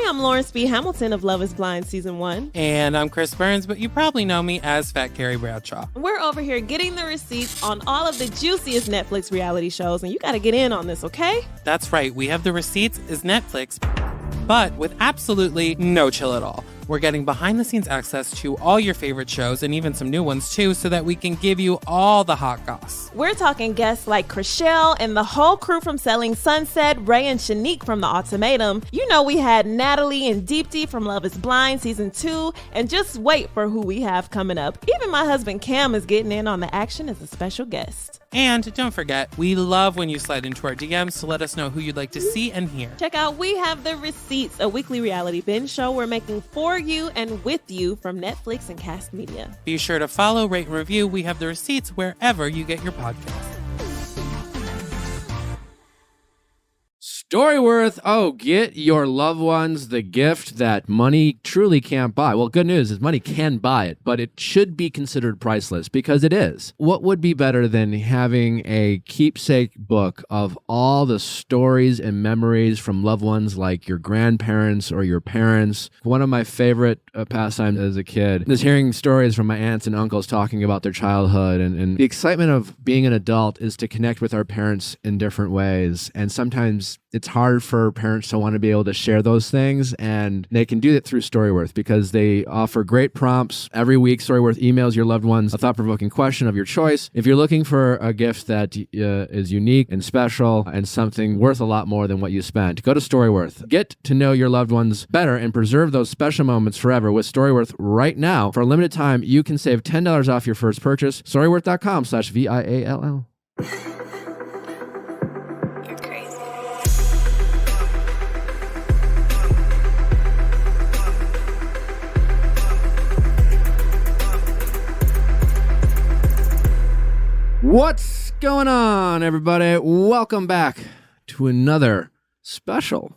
I'm Lawrence B. Hamilton of Love is Blind Season 1. And I'm Chris Burns, but you probably know me as Fat Carrie Bradshaw. We're over here getting the receipts on all of the juiciest Netflix reality shows, and you gotta get in on this, okay? That's right, we have the receipts as Netflix, but with absolutely no chill at all. We're getting behind-the-scenes access to all your favorite shows and even some new ones too, so that we can give you all the hot goss. We're talking guests like Chrishell and the whole crew from Selling Sunset, Ray and Shanique from The Ultimatum. You know we had Natalie and Deepti from Love is Blind Season 2, and just wait for who we have coming up. Even my husband Cam is getting in on the action as a special guest. And don't forget, we love when you slide into our DMs to let us know who you'd like to see and hear. Check out We Have the Receipts, a weekly reality binge show we're making for you and with you from Netflix and Cast Media. Be sure to follow, rate, and review We Have the Receipts wherever you get your podcasts. Storyworth, get your loved ones the gift that money truly can't buy. Well, good news is money can buy it, but it should be considered priceless because it is. What would be better than having a keepsake book of all the stories and memories from loved ones like your grandparents or your parents? One of my favorite pastimes as a kid is hearing stories from my aunts and uncles talking about their childhood, and the excitement of being an adult is to connect with our parents in different ways, and sometimes it's hard for parents to want to be able to share those things, and they can do it through Storyworth because they offer great prompts. Every week, Storyworth emails your loved ones a thought-provoking question of your choice. If you're looking for a gift that is unique and special and something worth a lot more than what you spent, go to Storyworth. Get to know your loved ones better and preserve those special moments forever with Storyworth right now. For a limited time, you can save $10 off your first purchase. Storyworth.com/VIALL. What's going on, everybody? Welcome back to another special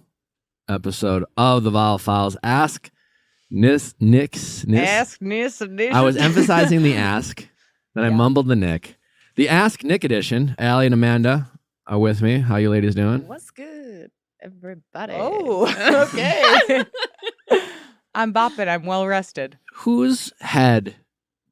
episode of the Viall Files. Ask Nick. Ask Nick. I was emphasizing the ask, then I mumbled the Nick. The Ask Nick edition. Allie and Amanda are with me. How you ladies doing? What's good, everybody? Oh, okay. I'm bopping. I'm well rested. Whose head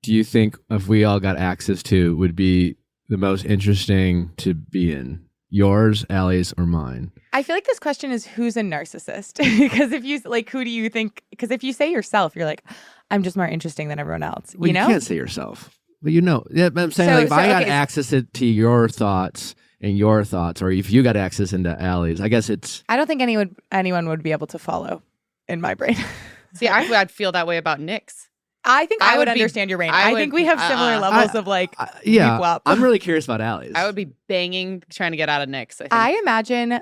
do you think, if we all got access to, would be the most interesting to be in? Yours, Allie's, or mine? I feel like this question is who's a narcissist? Because if you who do you think? Because if you say yourself, you're like, I'm just more interesting than everyone else. Well, you can't say yourself, but Yeah, but I'm saying if I got access to your thoughts and your thoughts, or if you got access into Allie's, I guess it's. I don't think anyone would be able to follow in my brain. See, I'd feel that way about Nick's. I think I would understand your range. I think we have similar levels of yeah. I'm really curious about Allie's. I would be banging trying to get out of Nick's. I imagine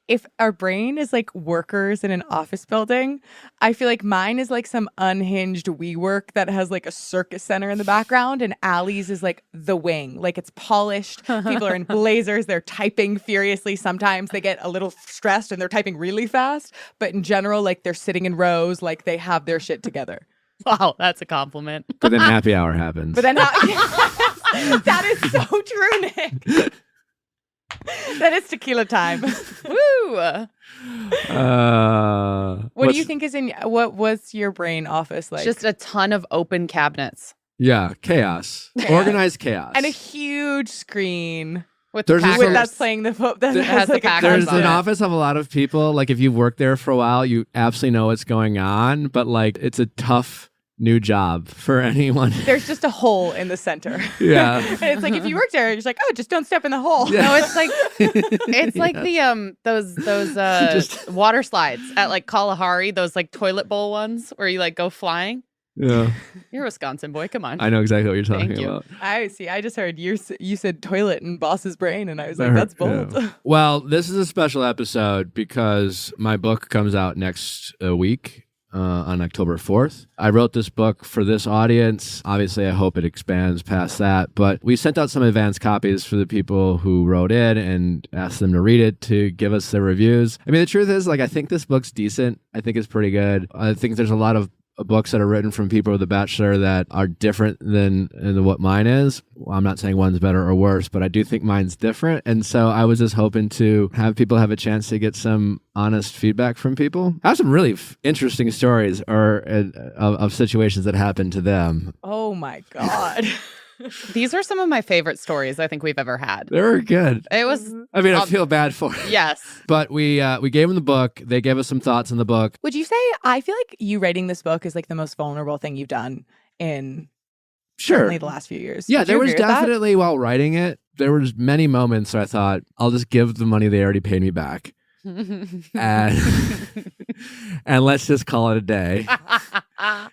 if our brain is like workers in an office building, I feel like mine is like some unhinged WeWork that has like a circus center in the background, and Allie's is like the wing. Like it's polished. People are in blazers. They're typing furiously. Sometimes they get a little stressed and they're typing really fast. But in general, like they're sitting in rows, like they have their shit together. Wow, that's a compliment. But then happy hour happens. But then that is so true, Nick. That is tequila time. Woo! What do you think is in? What was your brain office like? Just a ton of open cabinets. Yeah, chaos. Organized chaos. And a huge screen. That's playing the foot. There's an office of a lot of people. Like if you've worked there for a while, you absolutely know what's going on. But like, it's a tough new job for anyone. There's just a hole in the center. Yeah. And it's like if you work there, you're just like, just don't step in the hole. Yeah. No, it's like the those water slides at like Kalahari, those like toilet bowl ones where you like go flying. Yeah. You're a Wisconsin boy. Come on. I know exactly what you're talking about. I see. I just heard you said toilet in Boss's brain, and I was like, that's bold. Yeah. Well, this is a special episode because my book comes out next week on October 4th. I wrote this book for this audience. Obviously, I hope it expands past that. But we sent out some advanced copies for the people who wrote in and asked them to read it to give us their reviews. I mean, the truth is, I think this book's decent. I think it's pretty good. I think there's a lot of books that are written from people of The Bachelor that are different than what mine is. Well, I'm not saying one's better or worse, but I do think mine's different. And so I was just hoping to have people have a chance to get some honest feedback from people. I have some really interesting stories of situations that happened to them. Oh my God. These are some of my favorite stories I think we've ever had. They were good. It was. I mean, I feel bad for it. Yes. But we gave them the book. They gave us some thoughts on the book. Would you say, I feel like you writing this book is like the most vulnerable thing you've done in certainly the last few years? Yeah, Would there you was agree with that? definitely, while writing it, there was many moments where I thought, I'll just give the money they already paid me back. and let's just call it a day.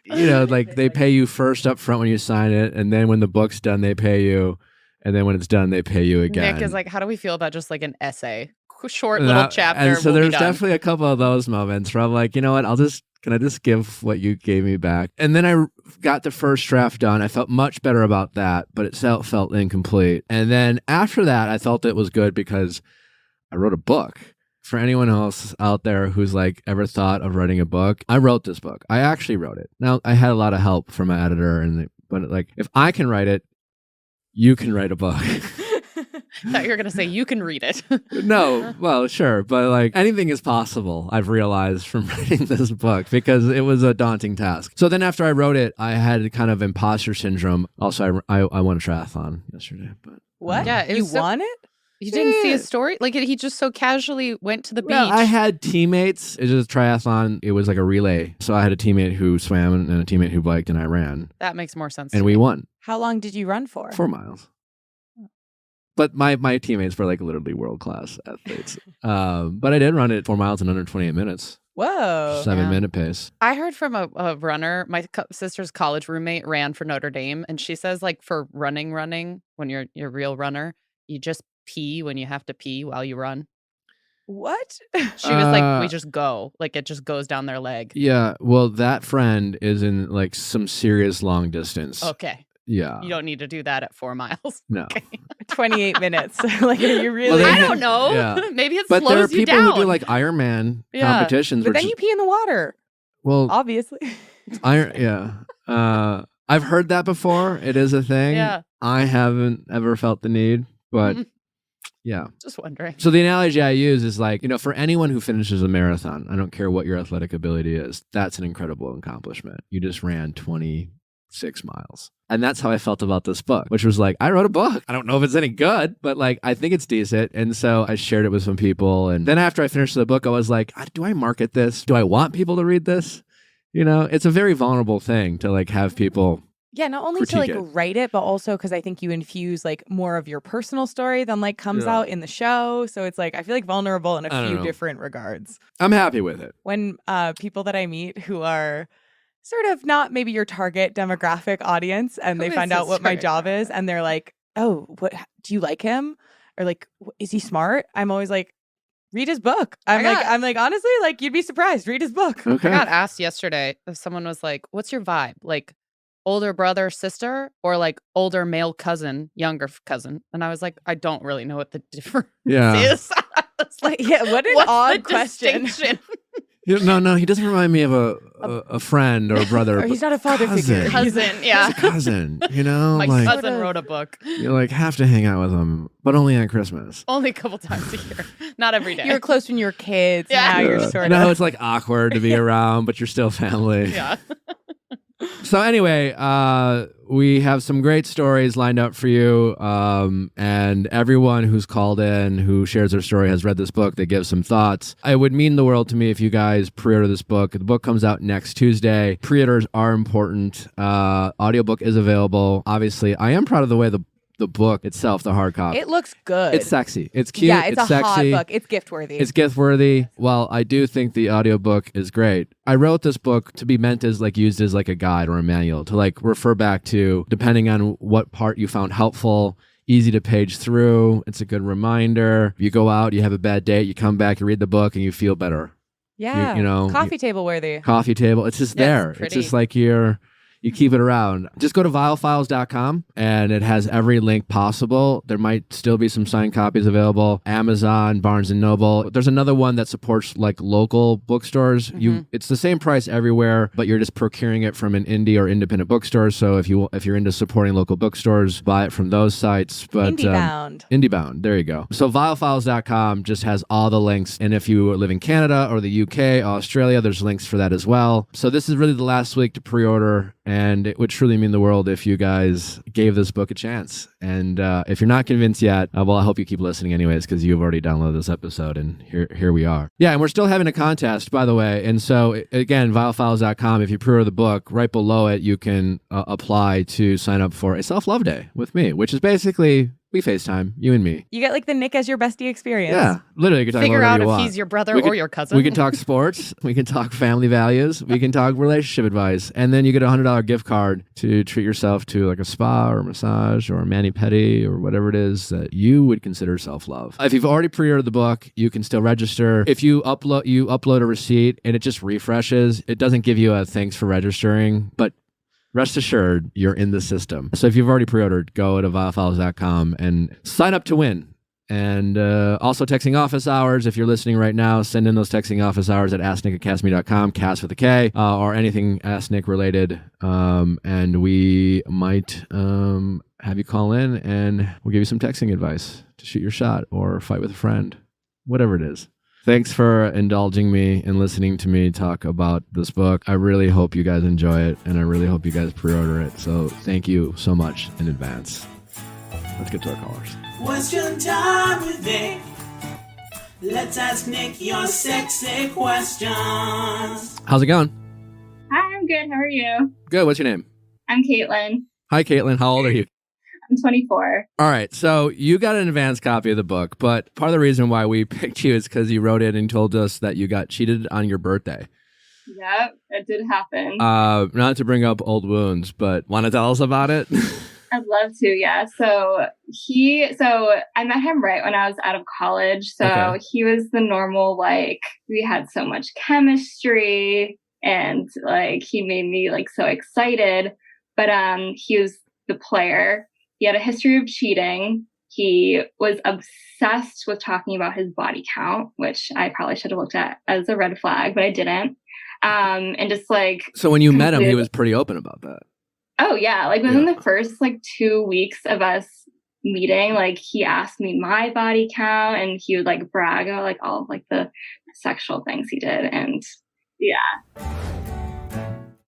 Like they pay you first up front when you sign it, and then when the book's done, they pay you, and then when it's done, they pay you again. Nick is like, how do we feel about just like an essay? Short little chapter. And so we'll there's definitely a couple of those moments where I'm like, you know what, can I just give what you gave me back? And then I got the first draft done. I felt much better about that, but it felt incomplete. And then after that, I felt it was good because I wrote a book. For anyone else out there who's like ever thought of writing a book, I wrote this book. I actually wrote it. Now, I had a lot of help from my editor, but like, if I can write it, you can write a book. I thought you were going to say you can read it. No, well, sure. But like anything is possible, I've realized from writing this book, because it was a daunting task. So then after I wrote it, I had kind of imposter syndrome. Also, I won a triathlon yesterday. But What? Yeah, you won it? You didn't see his story? Like, he just so casually went to the beach. Well, I had teammates. It was a triathlon. It was like a relay. So I had a teammate who swam and a teammate who biked, and I ran. That makes more sense. And we won. How long did you run for? 4 miles. But my teammates were like literally world-class athletes. But I did run it 4 miles in under 28 minutes. Whoa. 7-minute pace. I heard from a runner, my sister's college roommate ran for Notre Dame, and she says, like, for running, when you're a real runner, you just pee when you have to pee while you run. What? She was like, we just go. Like, it just goes down their leg. Yeah, well, that friend is in like some serious long distance. Okay. Yeah. You don't need to do that at 4 miles. No. Okay. 28 minutes. Like, you really? I don't know. Yeah. Maybe it But there are slows you people down. who do like Ironman competitions. But then you pee in the water. Well, obviously. I've heard that before. It is a thing. Yeah. I haven't ever felt the need, but yeah. Just wondering. So the analogy I use is like, for anyone who finishes a marathon, I don't care what your athletic ability is, that's an incredible accomplishment. You just ran 26 miles. And that's how I felt about this book, which was like, I wrote a book. I don't know if it's any good, but like, I think it's decent. And so I shared it with some people. And then after I finished the book, I was like, do I market this? Do I want people to read this? It's a very vulnerable thing to like have people. Yeah, not only to like write it, but also because I think you infuse like more of your personal story than like comes out in the show. So it's like, I feel like vulnerable in a few different regards. I'm happy with it. When people that I meet who are sort of not maybe your target demographic audience, and they find out what my job is, and they're like, oh, what, do you like him? Or like, is he smart? I'm always like, read his book. I'm like, honestly, like, you'd be surprised. Read his book. Okay. I got asked yesterday if someone was like, what's your vibe? Like, older brother, sister, or like older male cousin, younger cousin? And I was like, I don't really know what the difference is. Like, what an odd question. No, he doesn't remind me of a friend or a brother. Or he's not a father figure. Cousin, yeah. He's a cousin, My like, cousin wrote a book. You like have to hang out with him, but only on Christmas. Only a couple times a year. Not every day. You were close when you were kids. Yeah. Now you're sort of. No, it's like awkward to be around, but you're still family. Yeah. So anyway, we have some great stories lined up for you. And everyone who's called in, who shares their story, has read this book. They give some thoughts. It would mean the world to me if you guys pre-order this book. The book comes out next Tuesday. Pre-orders are important. Audiobook is available. Obviously, I am proud of the way the book itself, the hard copy. It looks good. It's sexy. It's cute. Yeah, it's a sexy. hot book. It's gift-worthy. It's gift-worthy. Well, I do think the audiobook is great. I wrote this book to be meant as like used as like a guide or a manual to like refer back to, depending on what part you found helpful, easy to page through. It's a good reminder. You go out, you have a bad date, you come back, you read the book, and you feel better. Yeah. You know, coffee table worthy. Coffee table. It's just there. It's just like You keep it around. Just go to viallfiles.com and it has every link possible. There might still be some signed copies available. Amazon, Barnes & Noble. There's another one that supports like local bookstores. It's the same price everywhere, but you're just procuring it from an indie or independent bookstore. So if you're into supporting local bookstores, buy it from those sites. But IndieBound. There you go. So viallfiles.com just has all the links. And if you live in Canada or the UK, Australia, there's links for that as well. So this is really the last week to pre-order. And it would truly mean the world if you guys gave this book a chance. And if you're not convinced yet, well, I hope you keep listening anyways, because you've already downloaded this episode, and here we are. Yeah, and we're still having a contest, by the way. And so, again, viallfiles.com, if you pre-order the book, right below it, you can apply to sign up for a self-love day with me, which is basically... we FaceTime, you and me. You get like the Nick as your bestie experience. Yeah, literally. You can talk Figure about out if you want. he's your brother or your cousin. We can talk sports. We can talk family values. We can talk relationship advice. And then you get a $100 gift card to treat yourself to like a spa or a massage or a mani-pedi or whatever it is that you would consider self-love. If you've already pre-ordered the book, you can still register. If you upload a receipt and it just refreshes, it doesn't give you a thanks for registering, but rest assured, you're in the system. So if you've already pre-ordered, go to viallfiles.com and sign up to win. And also texting office hours. If you're listening right now, send in those texting office hours at asknick@cast.me.com, cast with a K, or anything Ask Nick related. And we might have you call in and we'll give you some texting advice to shoot your shot or fight with a friend, whatever it is. Thanks for indulging me and listening to me talk about this book. I really hope you guys enjoy it, and I really hope you guys pre-order it. So thank you so much in advance. Let's get to our callers. Question time with Nick. Let's ask Nick your sexy questions. How's it going? Hi, I'm good. How are you? Good. What's your name? I'm Caitlin. Hi, Caitlin. How old are you? I'm 24. All right. So you got an advanced copy of the book, but part of the reason why we picked you is because you wrote in and told us that you got cheated on your birthday. Yep, it did happen. Not to bring up old wounds, but want to tell us about it? I'd love to, yeah. So I met him right when I was out of college. So Okay. He was the normal, like, we had so much chemistry and like he made me like so excited. But he was the player. He had a history of cheating. He was obsessed with talking about his body count, which I probably should have looked at as a red flag, but I didn't. And just like... So when you met him, he was pretty open about that. Oh, yeah. Like within the first like 2 weeks of us meeting, like he asked me my body count and he would like brag about like all of like the sexual things he did. And yeah.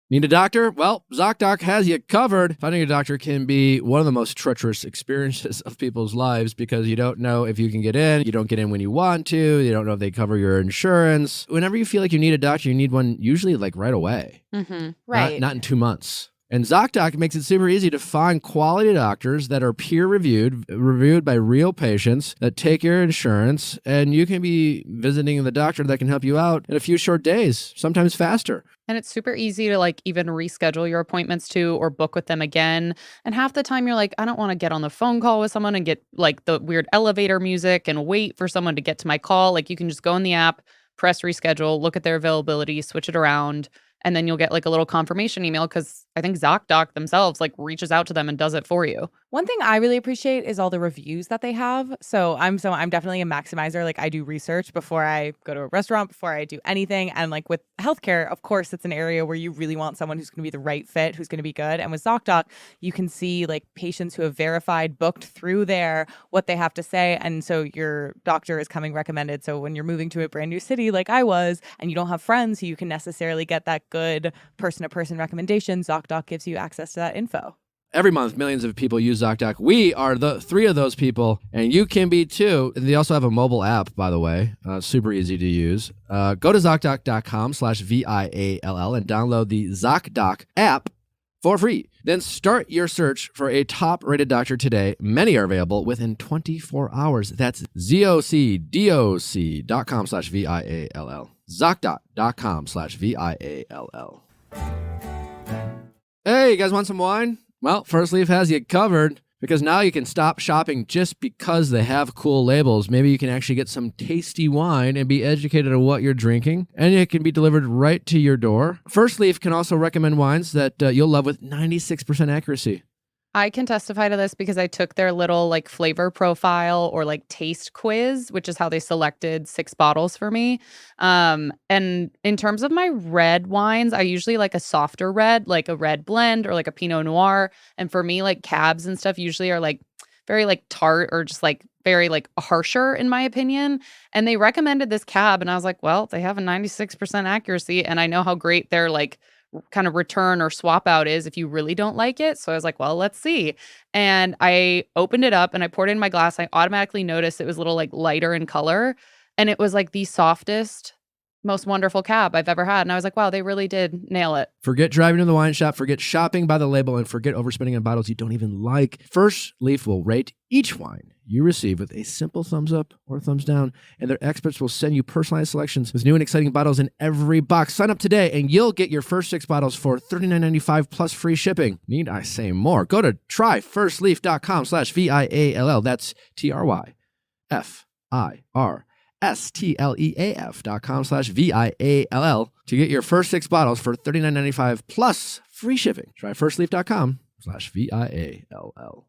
Need a doctor? Well, ZocDoc has you covered. Finding a doctor can be one of the most treacherous experiences of people's lives because you don't know if you can get in. You don't get in when you want to. You don't know if they cover your insurance. Whenever you feel like you need a doctor, you need one usually like right away. Mm-hmm. Right. Not in 2 months. And ZocDoc makes it super easy to find quality doctors that are reviewed by real patients that take your insurance, and you can be visiting the doctor that can help you out in a few short days, sometimes faster. And it's super easy to like even reschedule your appointments too or book with them again. And half the time you're like, I don't want to get on the phone call with someone and get like the weird elevator music and wait for someone to get to my call. Like you can just go in the app, press reschedule, look at their availability, switch it around. And then you'll get like a little confirmation email because I think ZocDoc themselves like reaches out to them and does it for you. One thing I really appreciate is all the reviews that they have. So I'm definitely a maximizer. Like I do research before I go to a restaurant, before I do anything. And like with healthcare, of course, it's an area where you really want someone who's going to be the right fit, who's going to be good. And with ZocDoc, you can see like patients who have verified, booked through there, what they have to say. And so your doctor is coming recommended. So when you're moving to a brand new city like I was, and you don't have friends who you can necessarily get that good person-to-person recommendation, ZocDoc gives you access to that info. Every month, millions of people use ZocDoc. We are the 3 of those people, and you can be too. They also have a mobile app, by the way, super easy to use. Go to ZocDoc.com/VIALL and download the ZocDoc app for free. Then start your search for a top-rated doctor today. Many are available within 24 hours. That's ZocDoc.com/VIALL. ZocDoc.com/VIALL. Hey, you guys want some wine? Well, First Leaf has you covered. Because now you can stop shopping just because they have cool labels. Maybe you can actually get some tasty wine and be educated on what you're drinking, and it can be delivered right to your door. First Leaf can also recommend wines that you'll love with 96% accuracy. I can testify to this because I took their little like flavor profile or like taste quiz, which is how they selected 6 bottles for me. And in terms of my red wines, I usually like a softer red, like a red blend or like a Pinot Noir. And for me, like cabs and stuff usually are like very like tart or just like very like harsher in my opinion. And they recommended this cab and I was like, well, they have a 96% accuracy and I know how great their like kind of return or swap out is if you really don't like it. So I was like, well, let's see. And I opened it up and I poured it in my glass. I automatically noticed it was a little like lighter in color. And it was like the softest, most wonderful cab I've ever had. And I was like, wow, they really did nail it. Forget driving to the wine shop, forget shopping by the label, and forget overspending on bottles you don't even like. First Leaf will rate each wine you receive with a simple thumbs up or thumbs down, and their experts will send you personalized selections with new and exciting bottles in every box. Sign up today, and you'll get your first 6 bottles for $39.95 plus free shipping. Need I say more? Go to tryfirstleaf.com/VIALL. That's TRYFIRSTLEAF.com/VIALL to get your first 6 bottles for $39.95 plus free shipping. Tryfirstleaf.com/VIALL.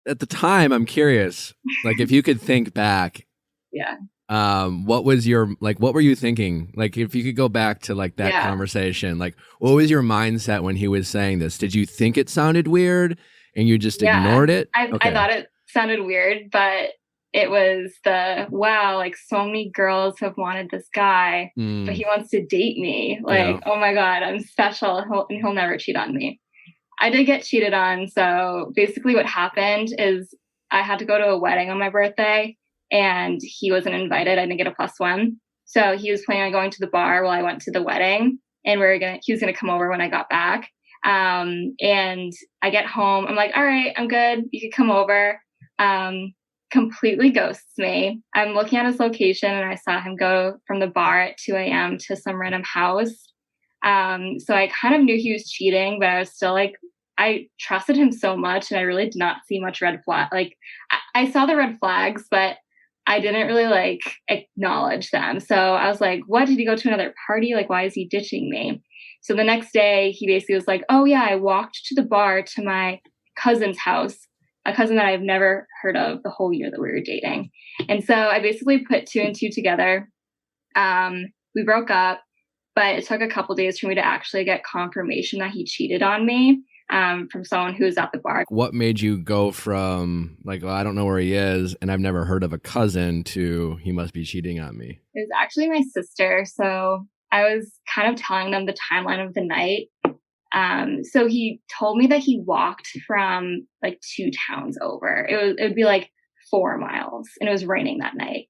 At the time, I'm curious, like if you could think back, Yeah. what were you thinking? Like if you could go back to like that conversation, like what was your mindset when he was saying this? Did you think it sounded weird and you just ignored it? I thought it sounded weird, but it was wow, like so many girls have wanted this guy, but he wants to date me. Like, oh my God, I'm special and he'll never cheat on me. I did get cheated on. So basically what happened is I had to go to a wedding on my birthday and he wasn't invited. I didn't get a +1. So he was planning on going to the bar while I went to the wedding and he was going to come over when I got back. And I get home. I'm like, all right, I'm good. You could come over. Completely ghosts me. I'm looking at his location and I saw him go from the bar at 2 a.m. to some random house. So I kind of knew he was cheating, but I was still like, I trusted him so much and I really did not see much red flag. Like I saw the red flags, but I didn't really like acknowledge them. So I was like, what, did he go to another party? Like, why is he ditching me? So the next day he basically was like, oh yeah, I walked to the bar to my cousin's house, a cousin that I've never heard of the whole year that we were dating. And so I basically put 2 and 2 together. We broke up, but it took a couple days for me to actually get confirmation that he cheated on me from someone who was at the bar. What made you go from like, well, I don't know where he is and I've never heard of a cousin to he must be cheating on me? It was actually my sister. So I was kind of telling them the timeline of the night. So he told me that he walked from like 2 towns over. It would be like 4 miles and it was raining that night.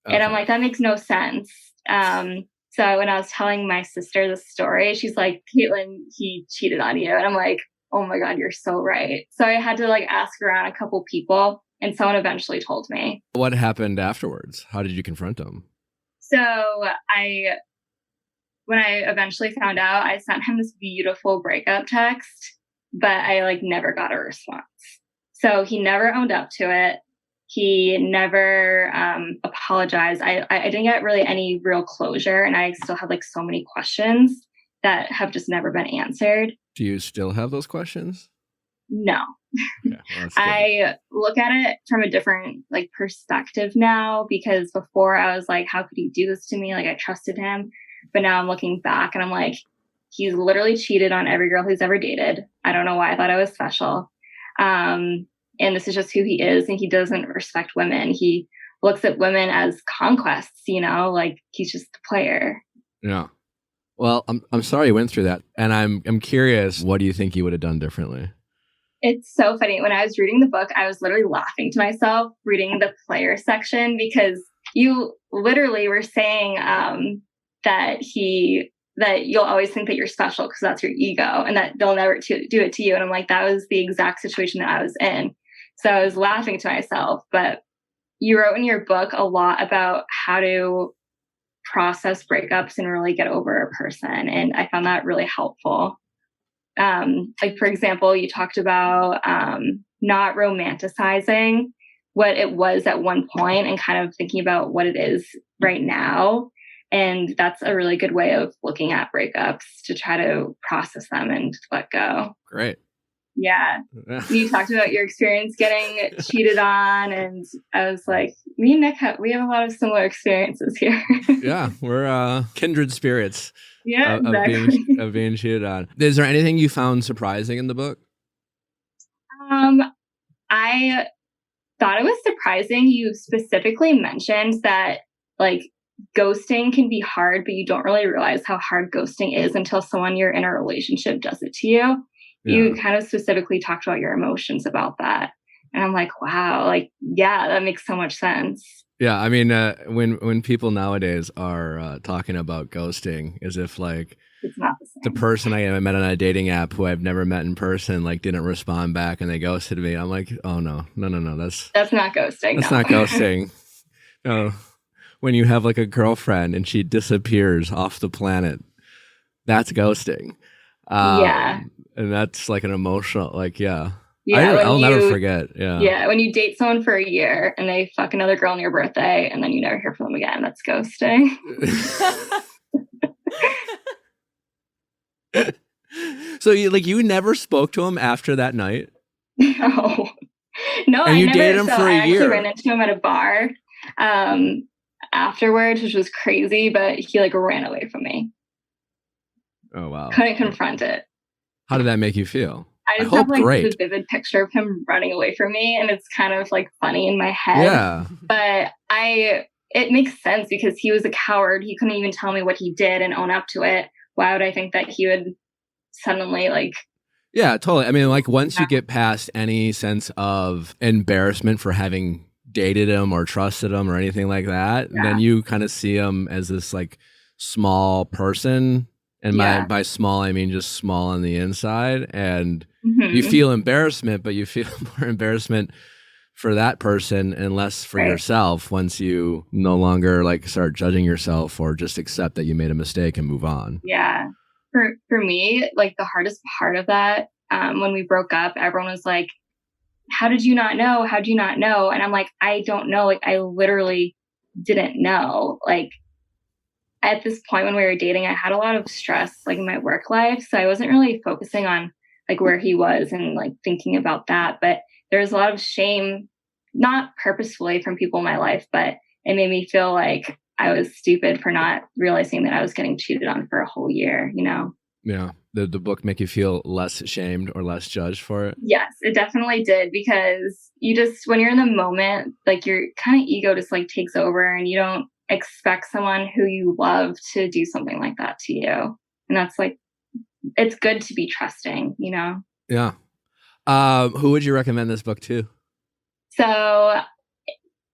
Okay. And I'm like, that makes no sense. So when I was telling my sister the story, she's like, Caitlin, he cheated on you. And I'm like, oh my God, you're so right. So I had to like ask around a couple people and someone eventually told me. What happened afterwards? How did you confront him? So when I eventually found out, I sent him this beautiful breakup text, but I like never got a response. So he never owned up to it. He never apologized. I didn't get really any real closure, and I still have like so many questions that have just never been answered. Do you still have those questions? No. Okay, well, I look at it from a different like perspective now, because before I was like, how could he do this to me? Like I trusted him. But now I'm looking back and I'm like, he's literally cheated on every girl he's ever dated. I don't know why I thought I was special. And this is just who he is. And he doesn't respect women. He looks at women as conquests, you know, like he's just a player. Yeah. Well, I'm sorry you went through that. And I'm curious, what do you think you would have done differently? It's so funny. When I was reading the book, I was literally laughing to myself reading the player section, because you literally were saying that you'll always think that you're special because that's your ego, and that they'll never do it to you. And I'm like, that was the exact situation that I was in. So I was laughing to myself. But you wrote in your book a lot about how to process breakups and really get over a person. And I found that really helpful. like, for example, you talked about not romanticizing what it was at one point and kind of thinking about what it is right now. And that's a really good way of looking at breakups to try to process them and let go. Great. Yeah. You talked about your experience getting cheated on, and I was like, me and Nick, we have a lot of similar experiences here. Yeah, we're kindred spirits. Yeah, of exactly. of being cheated on. Is there anything you found surprising in the book? I thought it was surprising you specifically mentioned that, like, ghosting can be hard, but you don't really realize how hard ghosting is until someone you're in a relationship does it to you. Yeah. You kind of specifically talked about your emotions about that. And I'm like, wow, like, yeah, that makes so much sense. Yeah, I mean, when people nowadays are talking about ghosting, as if like It's not the same. the person I met on a dating app who I've never met in person like didn't respond back and they ghosted me. I'm like, oh no, That's not ghosting. that's no. not ghosting. No, when you have like a girlfriend and she disappears off the planet, that's ghosting. Yeah. And that's like an emotional, like, yeah. Yeah, I'll never forget. Yeah. Yeah, when you date someone for a year and they fuck another girl on your birthday and then you never hear from them again, that's ghosting. So you never spoke to him after that night? No, And I you never. dated him so for a I actually year. ran into him at a bar afterwards, which was crazy, but he like ran away from me. Oh wow. Couldn't confront it. How did that make you feel? I just hope have like great. this vivid picture of him running away from me, and it's kind of like funny in my head. Yeah. But it makes sense because he was a coward. He couldn't even tell me what he did and own up to it. Why would I think that he would suddenly like? Yeah, totally. I mean, like once you get past any sense of embarrassment for having dated him or trusted him or anything like that, then you kind of see him as this like small person. And by small, I mean just small on the inside. And you feel embarrassment, but you feel more embarrassment for that person and less for yourself once you no longer like start judging yourself or just accept that you made a mistake and move on. Yeah. For me, like the hardest part of that, when we broke up, everyone was like, how did you not know? How did you not know? And I'm like, I don't know. Like, I literally didn't know. Like, at this point when we were dating, I had a lot of stress like in my work life. So I wasn't really focusing on like where he was and like thinking about that. But there was a lot of shame, not purposefully from people in my life, but it made me feel like I was stupid for not realizing that I was getting cheated on for a whole year, you know? Yeah. Did the book make you feel less ashamed or less judged for it? Yes, it definitely did, because you just, when you're in the moment, like your kind of ego just like takes over and you don't expect someone who you love to do something like that to you. And that's like, it's good to be trusting, you know? Yeah. Who would you recommend this book to? So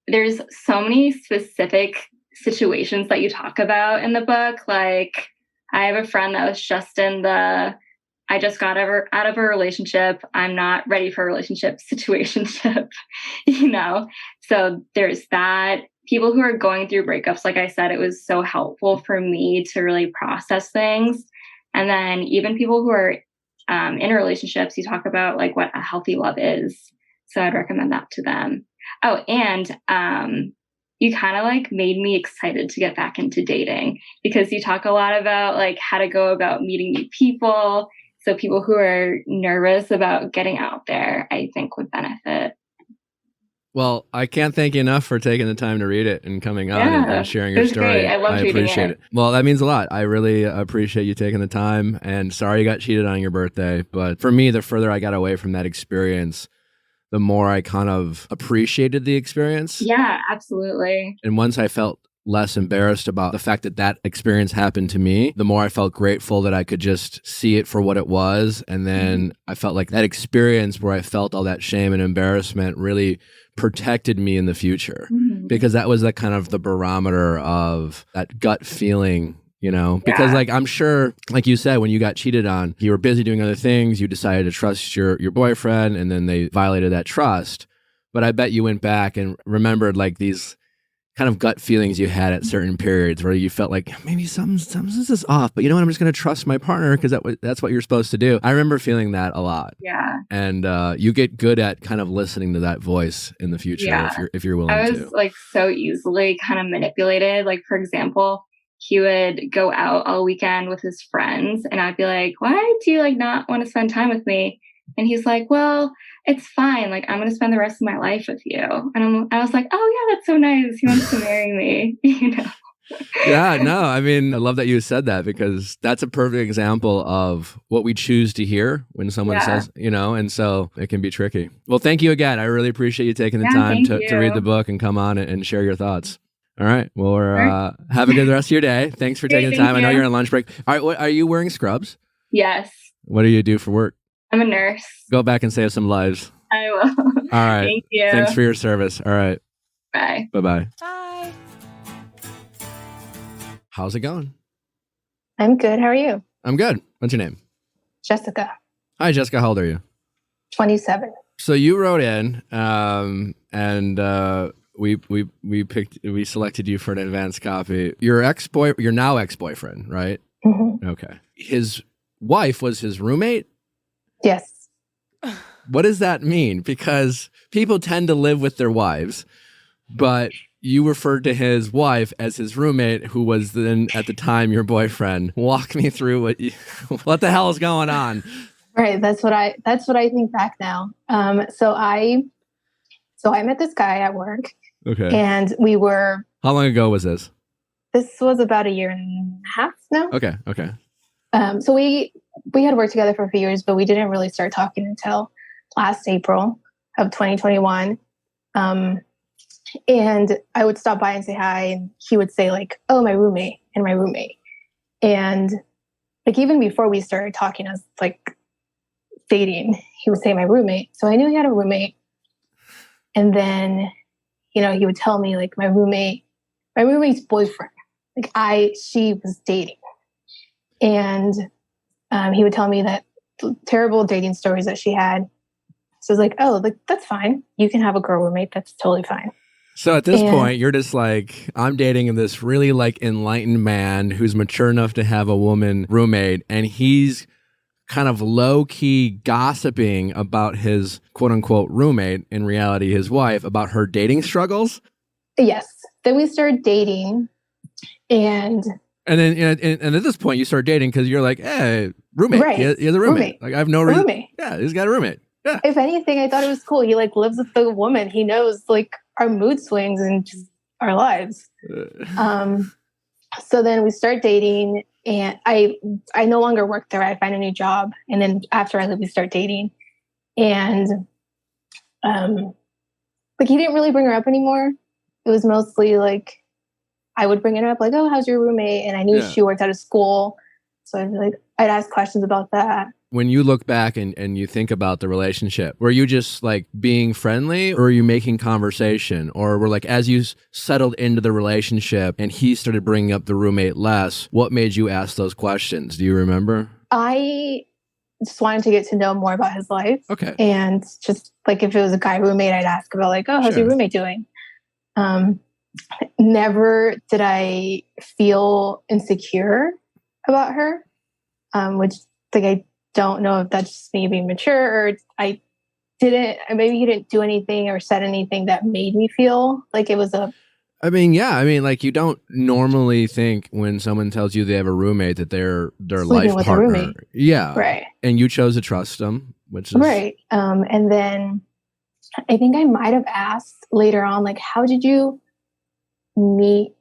there's so many specific situations that you talk about in the book. Like, I have a friend that was just in the, I just got out of a relationship, I'm not ready for a relationship situationship, you know? So there's that. People who are going through breakups, like I said, it was so helpful for me to really process things. And then even people who are in relationships, you talk about like what a healthy love is. So I'd recommend that to them. Oh, and you kind of like made me excited to get back into dating, because you talk a lot about like how to go about meeting new people. So people who are nervous about getting out there, I think would benefit. Well, I can't thank you enough for taking the time to read it and coming on and sharing your story. Great. I love reading appreciate it. Well, that means a lot. I really appreciate you taking the time, and sorry you got cheated on your birthday. But for me, the further I got away from that experience, the more I kind of appreciated the experience. Yeah, absolutely. And once I felt less embarrassed about the fact that that experience happened to me, the more I felt grateful that I could just see it for what it was. And then I felt like that experience where I felt all that shame and embarrassment really protected me in the future, because that was the kind of the barometer of that gut feeling, you know, because like, I'm sure, like you said, when you got cheated on, you were busy doing other things. You decided to trust your boyfriend, and then they violated that trust. But I bet you went back and remembered like these kind of gut feelings you had at certain periods where you felt like maybe something's is off, but you know what? I'm just going to trust my partner because that's what you're supposed to do. I remember feeling that a lot. Yeah. And you get good at kind of listening to that voice in the future if you're willing I to. was like so easily kind of manipulated. Like, for example, he would go out all weekend with his friends and I'd be like, why do you like not want to spend time with me? And he's like, well, it's fine. Like, I'm going to spend the rest of my life with you. And I was like, oh yeah, that's so nice. He wants to marry me, you know? Yeah, no, I mean, I love that you said that because that's a perfect example of what we choose to hear when someone says, you know, and so it can be tricky. Well, thank you again. I really appreciate you taking the time to read the book and come on and share your thoughts. All right. Well, have a good rest of your day. Thanks for taking the time. I know you're on lunch break. All right. Are you wearing scrubs? Yes. What do you do for work? I'm a nurse. Go back and save some lives. I will. All right. Thank you. Thanks for your service. All right. Bye. Bye-bye. Bye. How's it going? I'm good. How are you? I'm good. What's your name? Jessica, Hi, Jessica. How old are you? 27. So you wrote in, and we selected you for an advance copy. Your now ex-boyfriend, right? Mm-hmm. Okay. His wife was his roommate? Yes. What does that mean? Because people tend to live with their wives, but you referred to his wife as his roommate, who was then at the time your boyfriend. Walk me through what the hell is going on? Right. That's what I think back now. So I met this guy at work. Okay. And we were. How long ago was this? This was about 1.5 years now. Okay. Okay. So we had worked together for a few years, but we didn't really start talking until last April of 2021. And I would stop by and say hi, and he would say like, "Oh, my roommate," and my roommate. And like even before we started talking as like dating, he would say my roommate. So I knew he had a roommate. And then, you know, he would tell me like my roommate's boyfriend, she was dating. And he would tell me that terrible dating stories that she had. So I was like, oh, like that's fine. You can have a girl roommate. That's totally fine. So at this point, you're just like, I'm dating this really like enlightened man who's mature enough to have a woman roommate, and he's kind of low key gossiping about his quote unquote roommate, in reality his wife, about her dating struggles. Yes. Then we started dating, and then and at this point you start dating because you're like, hey, roommate. Right. He has a roommate. Like I have no reason. Roommate. Yeah, he's got a roommate. Yeah. If anything, I thought it was cool. He like lives with the woman. He knows like our mood swings and just our lives. So then we start dating, and I no longer work there. I find a new job, and then after I leave, we start dating, and like he didn't really bring her up anymore. It was mostly like I would bring it up, like, "Oh, how's your roommate?" And I knew she worked at a school, so I'd ask questions about that. When you look back and you think about the relationship, were you just like being friendly, or were you making conversation, or were like, as you settled into the relationship and he started bringing up the roommate less, what made you ask those questions? Do you remember? I just wanted to get to know more about his life. Okay. And just like if it was a guy roommate, I'd ask about like, oh, how's your roommate doing? Never did I feel insecure about her, which like I don't know if that's just me being mature, or maybe he didn't do anything or said anything that made me feel like it was like you don't normally think when someone tells you they have a roommate that they're their life partner. Yeah. Right. And you chose to trust them, which is right. And then I think I might have asked later on, like, how did you meet?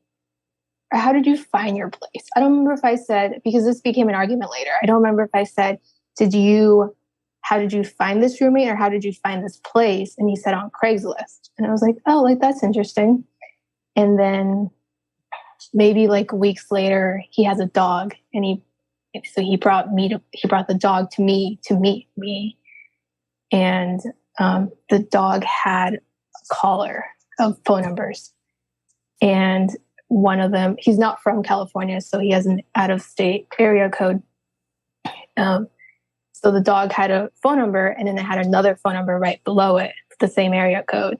Or how did you find your place? I don't remember if I said, because this became an argument later. I don't remember if I said, how did you find this roommate, or how did you find this place? And he said on Craigslist. And I was like, oh, like that's interesting. And then maybe like weeks later, he has a dog, and he brought the dog to me to meet me. And the dog had a collar of phone numbers. And one of them, he's not from California, so he has an out-of-state area code. So the dog had a phone number, and then it had another phone number right below it, the same area code.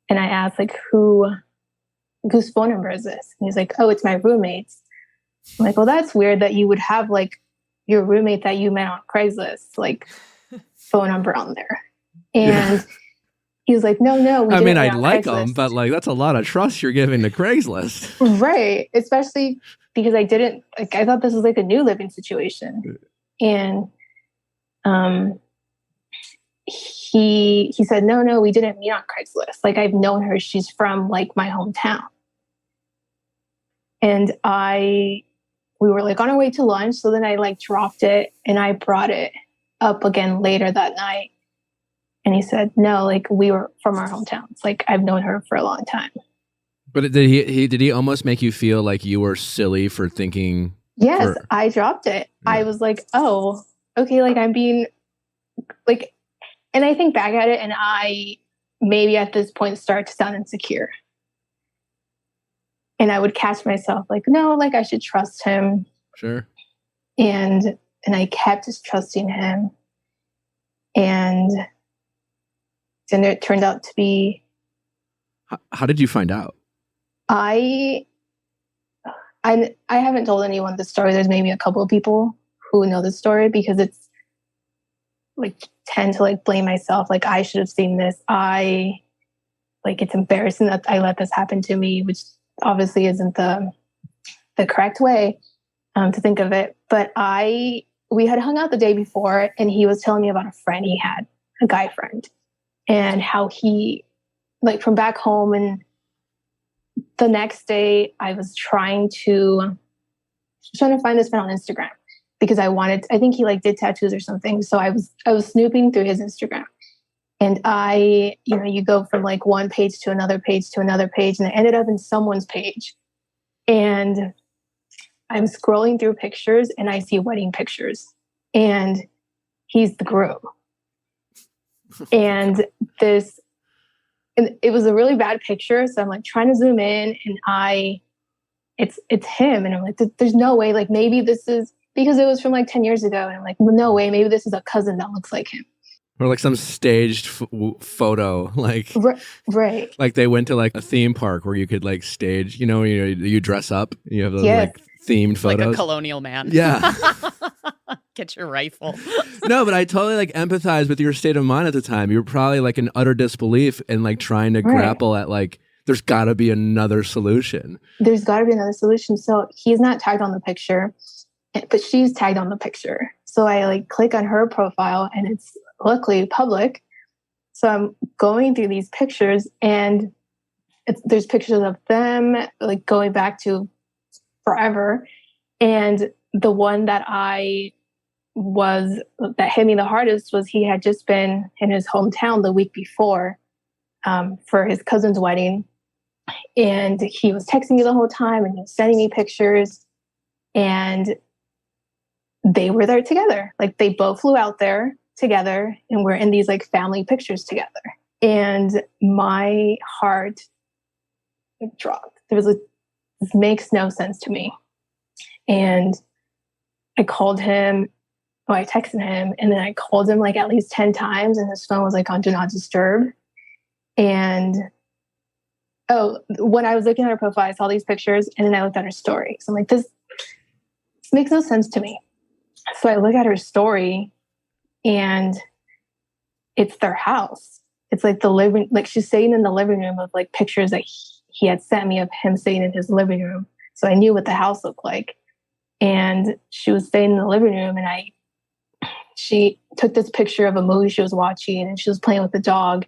And I asked, like, who whose phone number is this? And he's like, oh, it's my roommate's. I'm like, well, that's weird that you would have like your roommate that you met on Craigslist, like phone number on there. And he was like, no, we I didn't mean, meet I'd on like Craigslist. them, but like that's a lot of trust you're giving to Craigslist. Right. Especially because I thought this was like a new living situation. And he said, no, we didn't meet on Craigslist. Like, I've known her. She's from like my hometown. And we were like on our way to lunch. So then I like dropped it and I brought it up again later that night. And he said, no, like we were from our hometowns. Like, I've known her for a long time. But did he almost make you feel like you were silly for thinking? Yes, I dropped it. Yeah. I was like, oh, okay. Like, I'm being like, and I think back at it and I maybe at this point start to sound insecure. And I would catch myself like, no, like I should trust him. Sure. And I kept just trusting him. And then it turned out to be. How did you find out? I haven't told anyone the story. There's maybe a couple of people who know the story because it's like tend to like blame myself. Like, I should have seen this. It's embarrassing that I let this happen to me, which obviously isn't the correct way to think of it. But we had hung out the day before and he was telling me about a friend he had, a guy friend, and how he like from back home. And the next day I was trying to find this friend on Instagram because I think he like did tattoos or something. So I was snooping through his Instagram. And you go from like one page to another page to another page, and I ended up in someone's page. And I'm scrolling through pictures and I see wedding pictures and he's the groom. And it was a really bad picture. So I'm like trying to zoom in and it's him. And I'm like, there's no way, like maybe this is because it was from like 10 years ago. And I'm like, well, no way. Maybe this is a cousin that looks like him. Or like some staged photo, like right. Like they went to like a theme park where you could like stage, you dress up, you have those like themed photos, like a colonial man. Yeah, get your rifle. No, but I totally like empathize with your state of mind at the time. You were probably like in utter disbelief and like trying to grapple at like, there's got to be another solution. There's got to be another solution. So he's not tagged on the picture, but she's tagged on the picture. So I like click on her profile and it's luckily public. So I'm going through these pictures and there's pictures of them like going back to forever. And the one that hit me the hardest was he had just been in his hometown the week before for his cousin's wedding. And he was texting me the whole time and he was sending me pictures and they were there together. Like they both flew out there together and we're in these like family pictures together. And my heart dropped. This makes no sense to me. And I called him, I texted him, and then I called him like at least 10 times and his phone was like on Do Not Disturb. And when I was looking at her profile, I saw these pictures and then I looked at her story. So I'm like, this makes no sense to me. So I look at her story and it's their house. It's like she's sitting in the living room of like pictures that he had sent me of him sitting in his living room. So I knew what the house looked like. And she was staying in the living room and she took this picture of a movie she was watching and she was playing with the dog.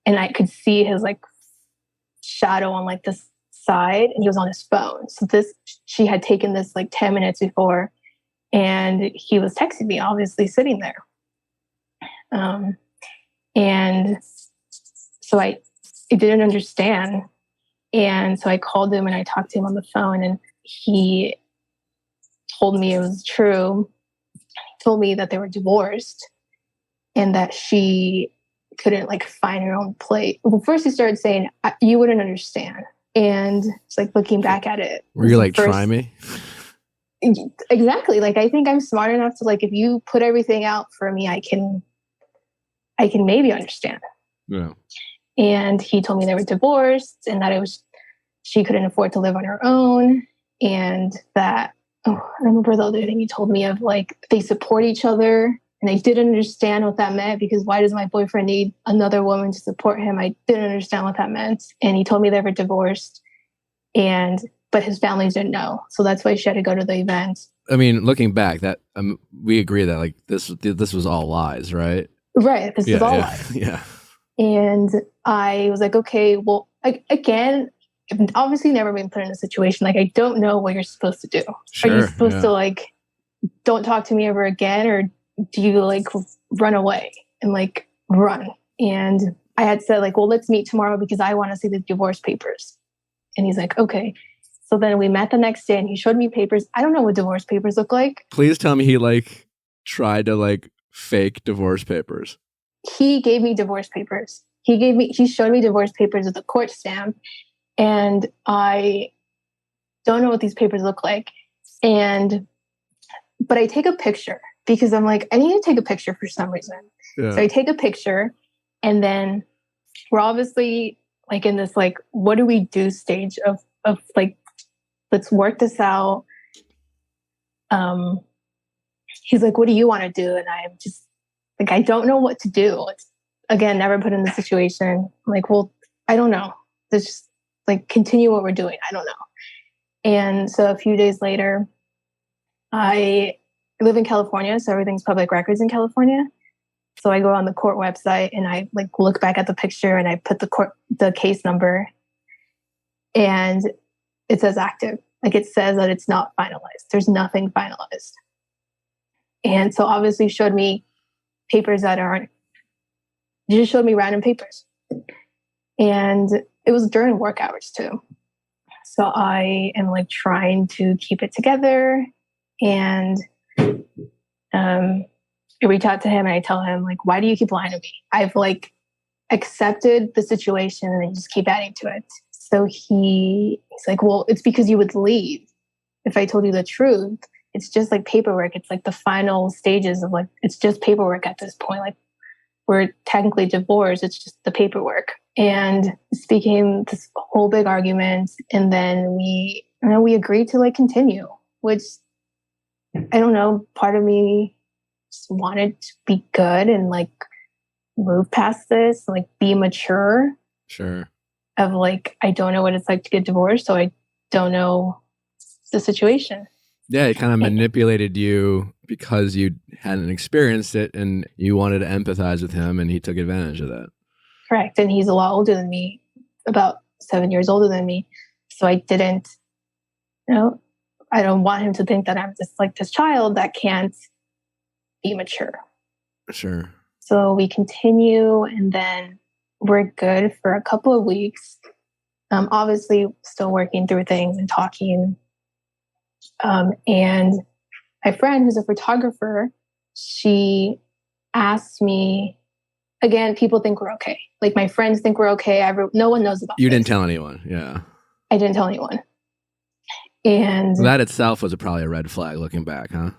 And I could see his like shadow on like this side and he was on his phone. So she had taken this like 10 minutes before and he was texting me, obviously sitting there. And so I didn't understand. And so I called him and I talked to him on the phone and he told me it was true. He told me that they were divorced and that she couldn't like find her own place. Well, first he started saying, you wouldn't understand. And it's like looking back at it. Were you like, try me? Exactly. Like, I think I'm smart enough to like, if you put everything out for me, I can maybe understand. Yeah. And he told me they were divorced and that it was she couldn't afford to live on her own. And that, I remember the other thing he told me of, like, they support each other. And I didn't understand what that meant, because why does my boyfriend need another woman to support him? I didn't understand what that meant. And he told me they were divorced, but his family didn't know. So that's why she had to go to the event. I mean, looking back, that we agree that like this was all lies, right? Right. This is all lies. Yeah. And I was like, okay, well, again, I've obviously never been put in a situation. Like, I don't know what you're supposed to do. Sure, Are you supposed to, like, don't talk to me ever again? Or do you, like, run away and, like, run? And I had said, like, well, let's meet tomorrow because I want to see the divorce papers. And he's like, okay. So then we met the next day and he showed me papers. I don't know what divorce papers look like. Please tell me he, like, tried to, like, fake divorce papers. He gave me divorce papers. He showed me divorce papers with a court stamp. And I don't know what these papers look like. But I take a picture because I'm like, I need to take a picture for some reason. Yeah. So I take a picture, and then we're obviously like in this, like, what do we do stage of like, let's work this out. He's like, what do you want to do? And I'm just like, I don't know what to do. It's, again, never put in the situation. I'm like, well, I don't know. Let's just, like, continue what we're doing. I don't know. And so a few days later, I live in California, so everything's public records in California. So I go on the court website and I, like, look back at the picture and I put the case number, and it says active. Like, it says that it's not finalized. There's nothing finalized. And so obviously showed me papers that aren't, it just showed me random papers. And it was during work hours too. So I am, like, trying to keep it together. And I reach out to him and I tell him, like, why do you keep lying to me? I've, like, accepted the situation and I just keep adding to it. So he's like, well, it's because you would leave if I told you the truth. It's just like paperwork. It's like the final stages of, like, it's just paperwork at this point. Like, we're technically divorced. It's just the paperwork. And this became this whole big argument. And then we agreed to, like, continue, which, I don't know, part of me just wanted to be good and, like, move past this, like, be mature. Sure. Of, like, I don't know what it's like to get divorced, so I don't know the situation. Yeah, he kind of manipulated you because you hadn't experienced it and you wanted to empathize with him, and he took advantage of that. Correct. And he's a lot older than me, about 7 years older than me. So I didn't, I don't want him to think that I'm just like this child that can't be mature. Sure. So we continue, and then we're good for a couple of weeks. Obviously still working through things and talking. And my friend, who's a photographer, she asked me, again, people think we're okay. Like, my friends think we're okay. No one knows about You this. didn't tell anyone. Yeah. I didn't tell anyone. And that itself was probably a red flag looking back, huh?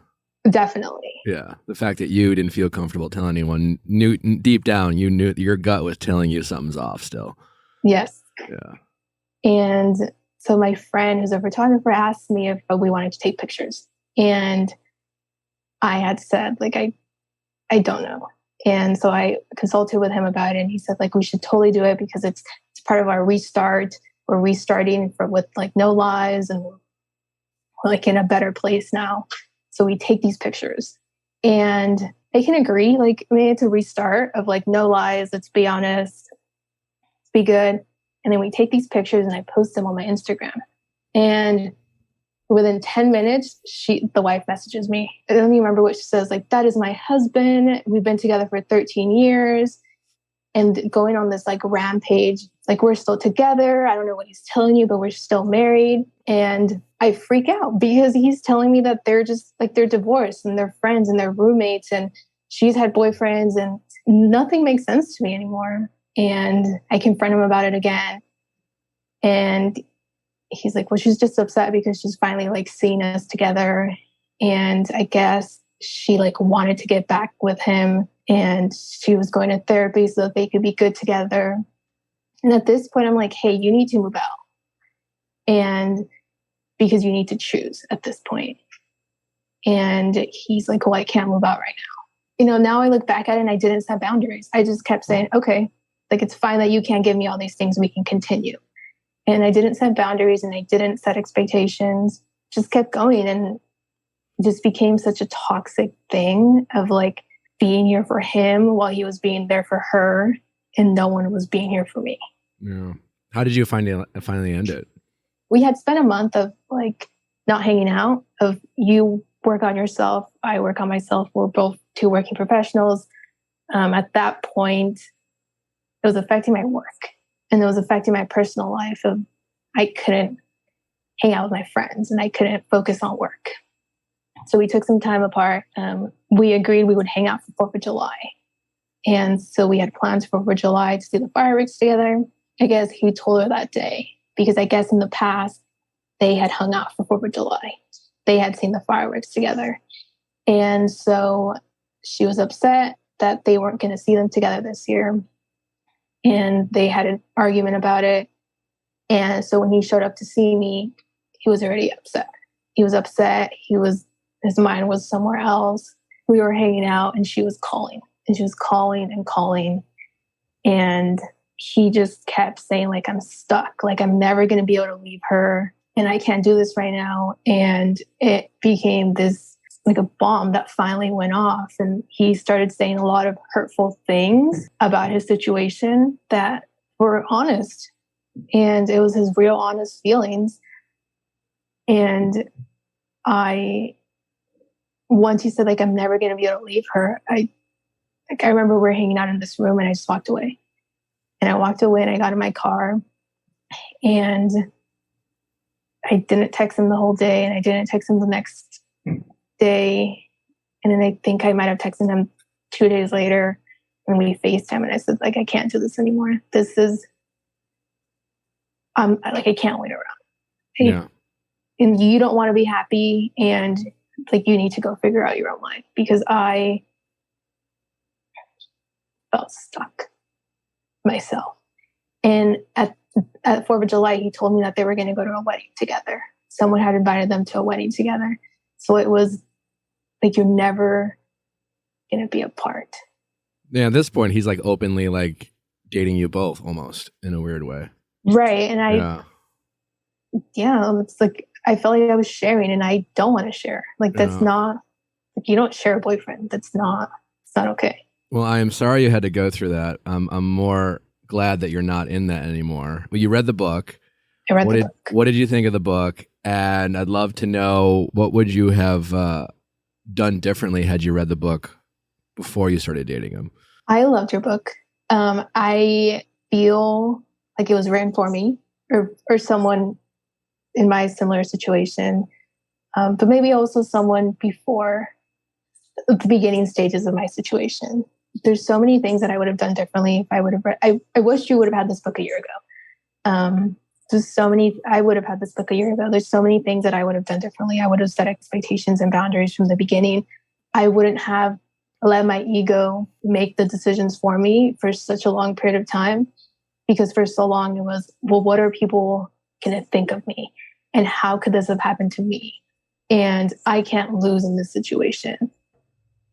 Definitely. Yeah. The fact that you didn't feel comfortable telling anyone, knew deep down, you knew your gut was telling you something's off still. Yes. Yeah. And so my friend, who's a photographer, asked me if we wanted to take pictures. And I had said, like, I don't know. And so I consulted with him about it, and he said, like, we should totally do it because it's part of our restart. We're restarting with, like, no lies, and we're, like, in a better place now. So we take these pictures, and I can agree, like, I mean, it's a restart of, like, no lies. Let's be honest. Let's be good. And then we take these pictures and I post them on my Instagram. And within 10 minutes, the wife messages me. I don't even remember what she says. Like, that is my husband. We've been together for 13 years. And going on this, like, rampage, like, we're still together. I don't know what he's telling you, but we're still married. And I freak out because he's telling me that they're just, like, they're divorced and they're friends and they're roommates and she's had boyfriends, and nothing makes sense to me anymore. And I confront him about it again. And he's like, well, she's just upset because she's finally, like, seeing us together. And I guess she, like, wanted to get back with him, and she was going to therapy so that they could be good together. And at this point, I'm like, hey, you need to move out. And because you need to choose at this point. And he's like, well, I can't move out right now. Now I look back at it and I didn't set boundaries. I just kept saying, okay, like, it's fine that you can't give me all these things. We can continue. And I didn't set boundaries and I didn't set expectations, just kept going. And just became such a toxic thing of like being here for him while he was being there for her and no one was being here for me. Yeah. How did you finally end it? We had spent a month of like not hanging out, of you work on yourself, I work on myself. We're both two working professionals. At that point, it was affecting my work and it was affecting my personal life. Of I couldn't hang out with my friends and I couldn't focus on work. So we took some time apart. We agreed we would hang out for 4th of July. And so we had plans for 4th of July to see the fireworks together. I guess he told her that day, because I guess in the past, they had hung out for 4th of July. They had seen the fireworks together. And so she was upset that they weren't going to see them together this year. And they had an argument about it. And so when he showed up to see me, he was already upset. He was upset. His mind was somewhere else. We were hanging out and she was calling and she was calling and calling. And he just kept saying, like, I'm stuck. Like, I'm never going to be able to leave her. And I can't do this right now. And it became this, like, a bomb that finally went off. And he started saying a lot of hurtful things about his situation that were honest. And it was his real honest feelings. And once he said, like, I'm never going to be able to leave her, I remember we were hanging out in this room and I just walked away. And I walked away and I got in my car and I didn't text him the whole day and I didn't text him the next day. And then I think I might have texted him 2 days later and we FaceTime and I said, like, I can't do this anymore. This is, like, I can't wait around. Yeah. And you don't want to be happy and like, you need to go figure out your own life, because I felt stuck myself. And at 4th of July, he told me that they were going to go to a wedding together. Someone had invited them to a wedding together. So it was like, you're never going to be apart. Yeah, at this point, he's like openly like dating you both almost in a weird way. Right. And it's like, I felt like I was sharing and I don't want to share. Like, that's not, like, you don't share a boyfriend. It's not okay. Well, I am sorry you had to go through that. I'm more glad that you're not in that anymore. Well, you read the book. I read the book. What did you think of the book? And I'd love to know, what would you have done differently had you read the book before you started dating him? I loved your book. I feel like it was written for me or someone in my similar situation, but maybe also someone before the beginning stages of my situation. There's so many things that I would have done differently if I would have read. I wish you would have had this book a year ago. I would have had this book a year ago. There's so many things that I would have done differently. I would have set expectations and boundaries from the beginning. I wouldn't have let my ego make the decisions for me for such a long period of time, because for so long it was, well, what are people going to think of me? And how could this have happened to me? And I can't lose in this situation.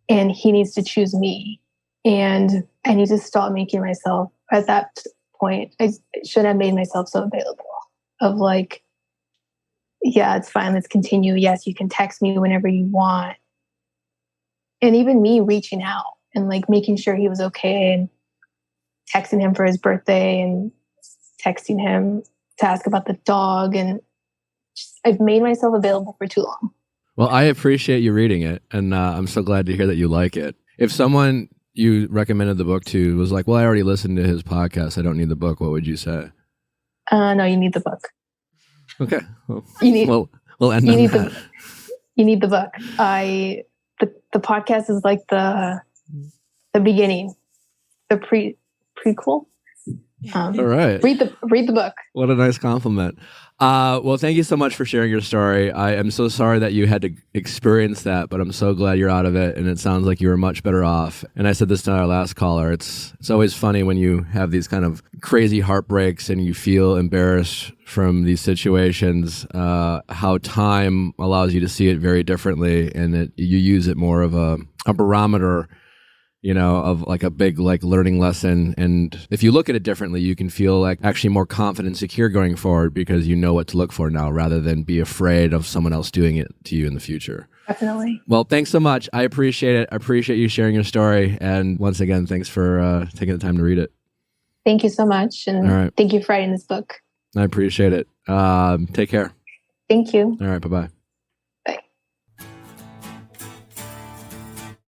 And he needs to choose me. And I need to stop making myself, at that point, I should have made myself so available of like, yeah, it's fine. Let's continue. Yes, you can text me whenever you want. And even me reaching out and like making sure he was okay and texting him for his birthday and texting him to ask about the dog. And I've made myself available for too long. Well, I appreciate you reading it. And I'm so glad to hear that you like it. If someone you recommended the book to was like, well, I already listened to his podcast, I don't need the book, what would you say? No, you need the book. Okay. Well, we'll end on that. You need the book. The podcast is like the beginning, the prequel. All right. Read the book. What a nice compliment. Well, thank you so much for sharing your story. I am so sorry that you had to experience that, but I'm so glad you're out of it, and it sounds like you were much better off. And I said this to our last caller. It's always funny when you have these kind of crazy heartbreaks and you feel embarrassed from these situations, how time allows you to see it very differently, and that you use it more of a barometer, of like a big like learning lesson. And if you look at it differently, you can feel like actually more confident and secure going forward because you know what to look for now rather than be afraid of someone else doing it to you in the future. Definitely. Well, thanks so much. I appreciate it. I appreciate you sharing your story. And once again, thanks for taking the time to read it. Thank you so much. And All right. thank you for writing this book. I appreciate it. Take care. Thank you. All right. Bye-bye. Bye.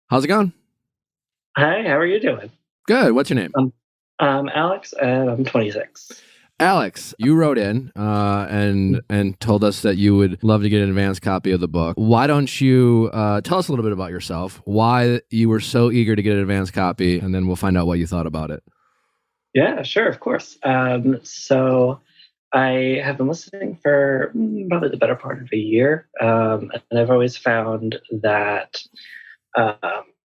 How's it going? Hi, how are you doing? Good. What's your name? I'm Alex, and I'm 26. Alex, you wrote in and told us that you would love to get an advance copy of the book. Why don't you tell us a little bit about yourself, why you were so eager to get an advance copy, and then we'll find out what you thought about it. Yeah, sure, of course. So I have been listening for probably the better part of a year, and I've always found that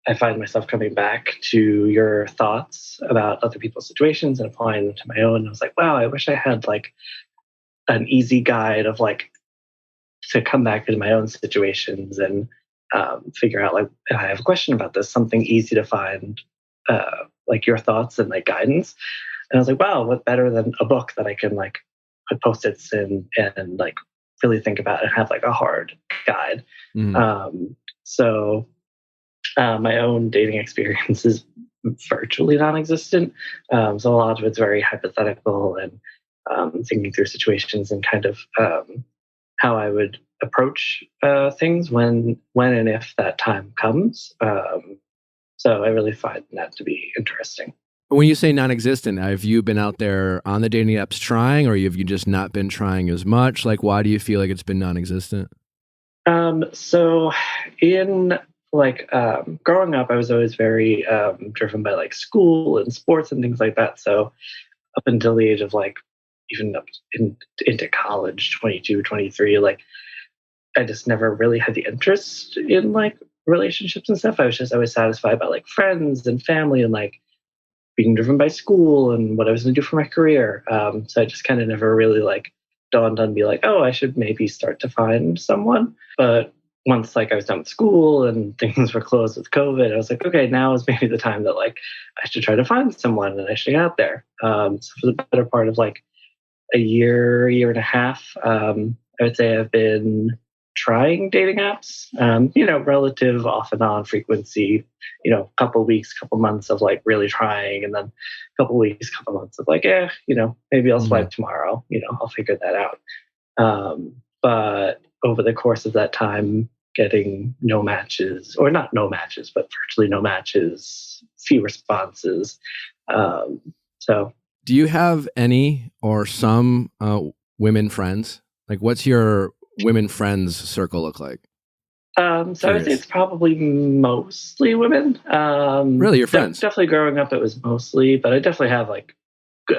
I find myself coming back to your thoughts about other people's situations and applying them to my own. And I was like, wow, I wish I had like an easy guide of like to come back into my own situations and figure out like, if I have a question about this, something easy to find, like your thoughts and like guidance. And I was like, wow, what better than a book that I can like put Post-its in and like really think about and have like a hard guide. So my own dating experience is virtually non-existent. So a lot of it's very hypothetical and thinking through situations and kind of how I would approach things when and if that time comes. So I really find that to be interesting. When you say non-existent, have you been out there on the dating apps trying, or have you just not been trying as much? Like, why do you feel like it's been non-existent? So in growing up, I was always very driven by like school and sports and things like that. So up until the age of like, even up into college, 22, 23, like I just never really had the interest in like relationships and stuff. I was just always satisfied by like friends and family and like being driven by school and what I was going to do for my career. So I just kind of never really like dawned on me like, oh, I should maybe start to find someone. But once like I was done with school and things were closed with COVID, I was like, okay, now is maybe the time that like I should try to find someone and I should get out there. So for the better part of like a year and a half, I would say I've been trying dating apps, relative off and on frequency, couple weeks, couple months of like really trying, and then couple weeks, couple months of like, maybe I'll swipe tomorrow, I'll figure that out. But over the course of that time, getting no matches, or not no matches, but virtually no matches, few responses. So do you have any or some women friends? Like, what's your women friends circle look like? So I would say it's probably mostly women. Really, your friends? Definitely growing up, it was mostly, but I definitely have like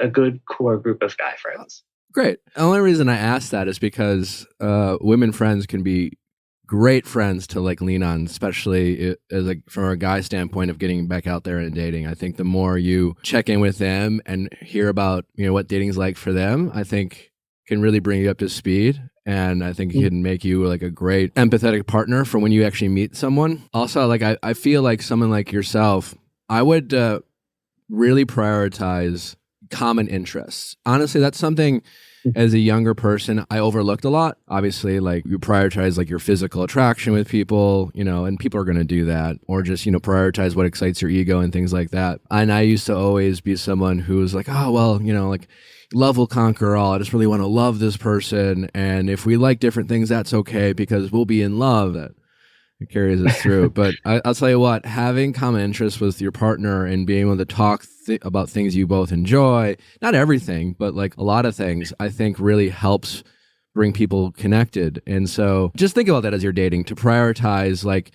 a good core group of guy friends. Great. The only reason I ask that is because women friends can be great friends to like lean on, especially as like from a guy standpoint of getting back out there and dating. I think the more you check in with them and hear about what dating's like for them, I think can really bring you up to speed. And I think it can make you like a great empathetic partner for when you actually meet someone. Also, like I feel like someone like yourself, I would really prioritize common interests. Honestly, that's something as a younger person I overlooked a lot. Obviously, like you prioritize like your physical attraction with people, and people are going to do that, or just, prioritize what excites your ego and things like that. And I used to always be someone who was like, oh, well, like love will conquer all. I just really want to love this person. And if we like different things, that's okay because we'll be in love. That it carries us through. But I'll tell you what, having common interests with your partner and being able to talk about things you both enjoy, not everything, but like a lot of things, I think really helps bring people connected. And so just think about that as you're dating, to prioritize like,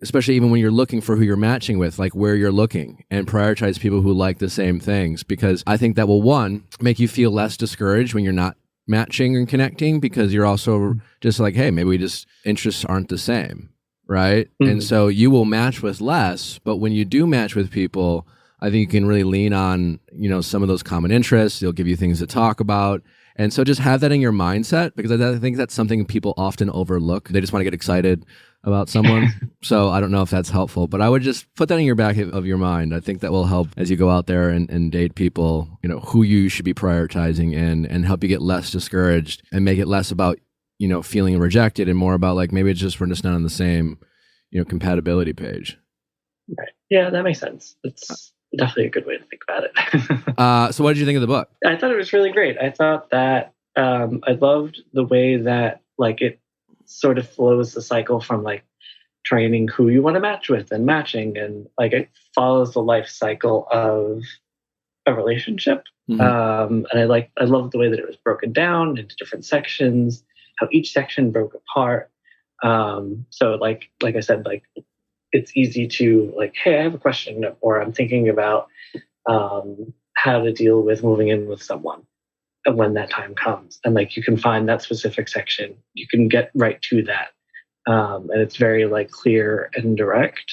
especially even when you're looking for who you're matching with, like where you're looking, and prioritize people who like the same things, because I think that will, one, make you feel less discouraged when you're not matching and connecting because you're also just like, hey, maybe we just interests aren't the same, right? And so you will match with less, but when you do match with people, I think you can really lean on, some of those common interests. They'll give you things to talk about. And so just have that in your mindset, because I think that's something people often overlook. They just want to get excited about someone. So I don't know if that's helpful, but I would just put that in your back of your mind. I think that will help as you go out there and date people, who you should be prioritizing and help you get less discouraged and make it less about, feeling rejected and more about like, maybe it's just we're just not on the same, compatibility page. Right. Yeah, that makes sense. It's definitely a good way to think about it. So what did you think of the book? I thought it was really great. I thought that I loved the way that like it sort of flows the cycle from like training who you want to match with and matching, and like it follows the life cycle of a relationship. And I love the way that it was broken down into different sections, how each section broke apart. So like I said, like it's easy to like, hey, I have a question, or I'm thinking about how to deal with moving in with someone when that time comes. And like you can find that specific section, you can get right to that. And it's very like clear and direct.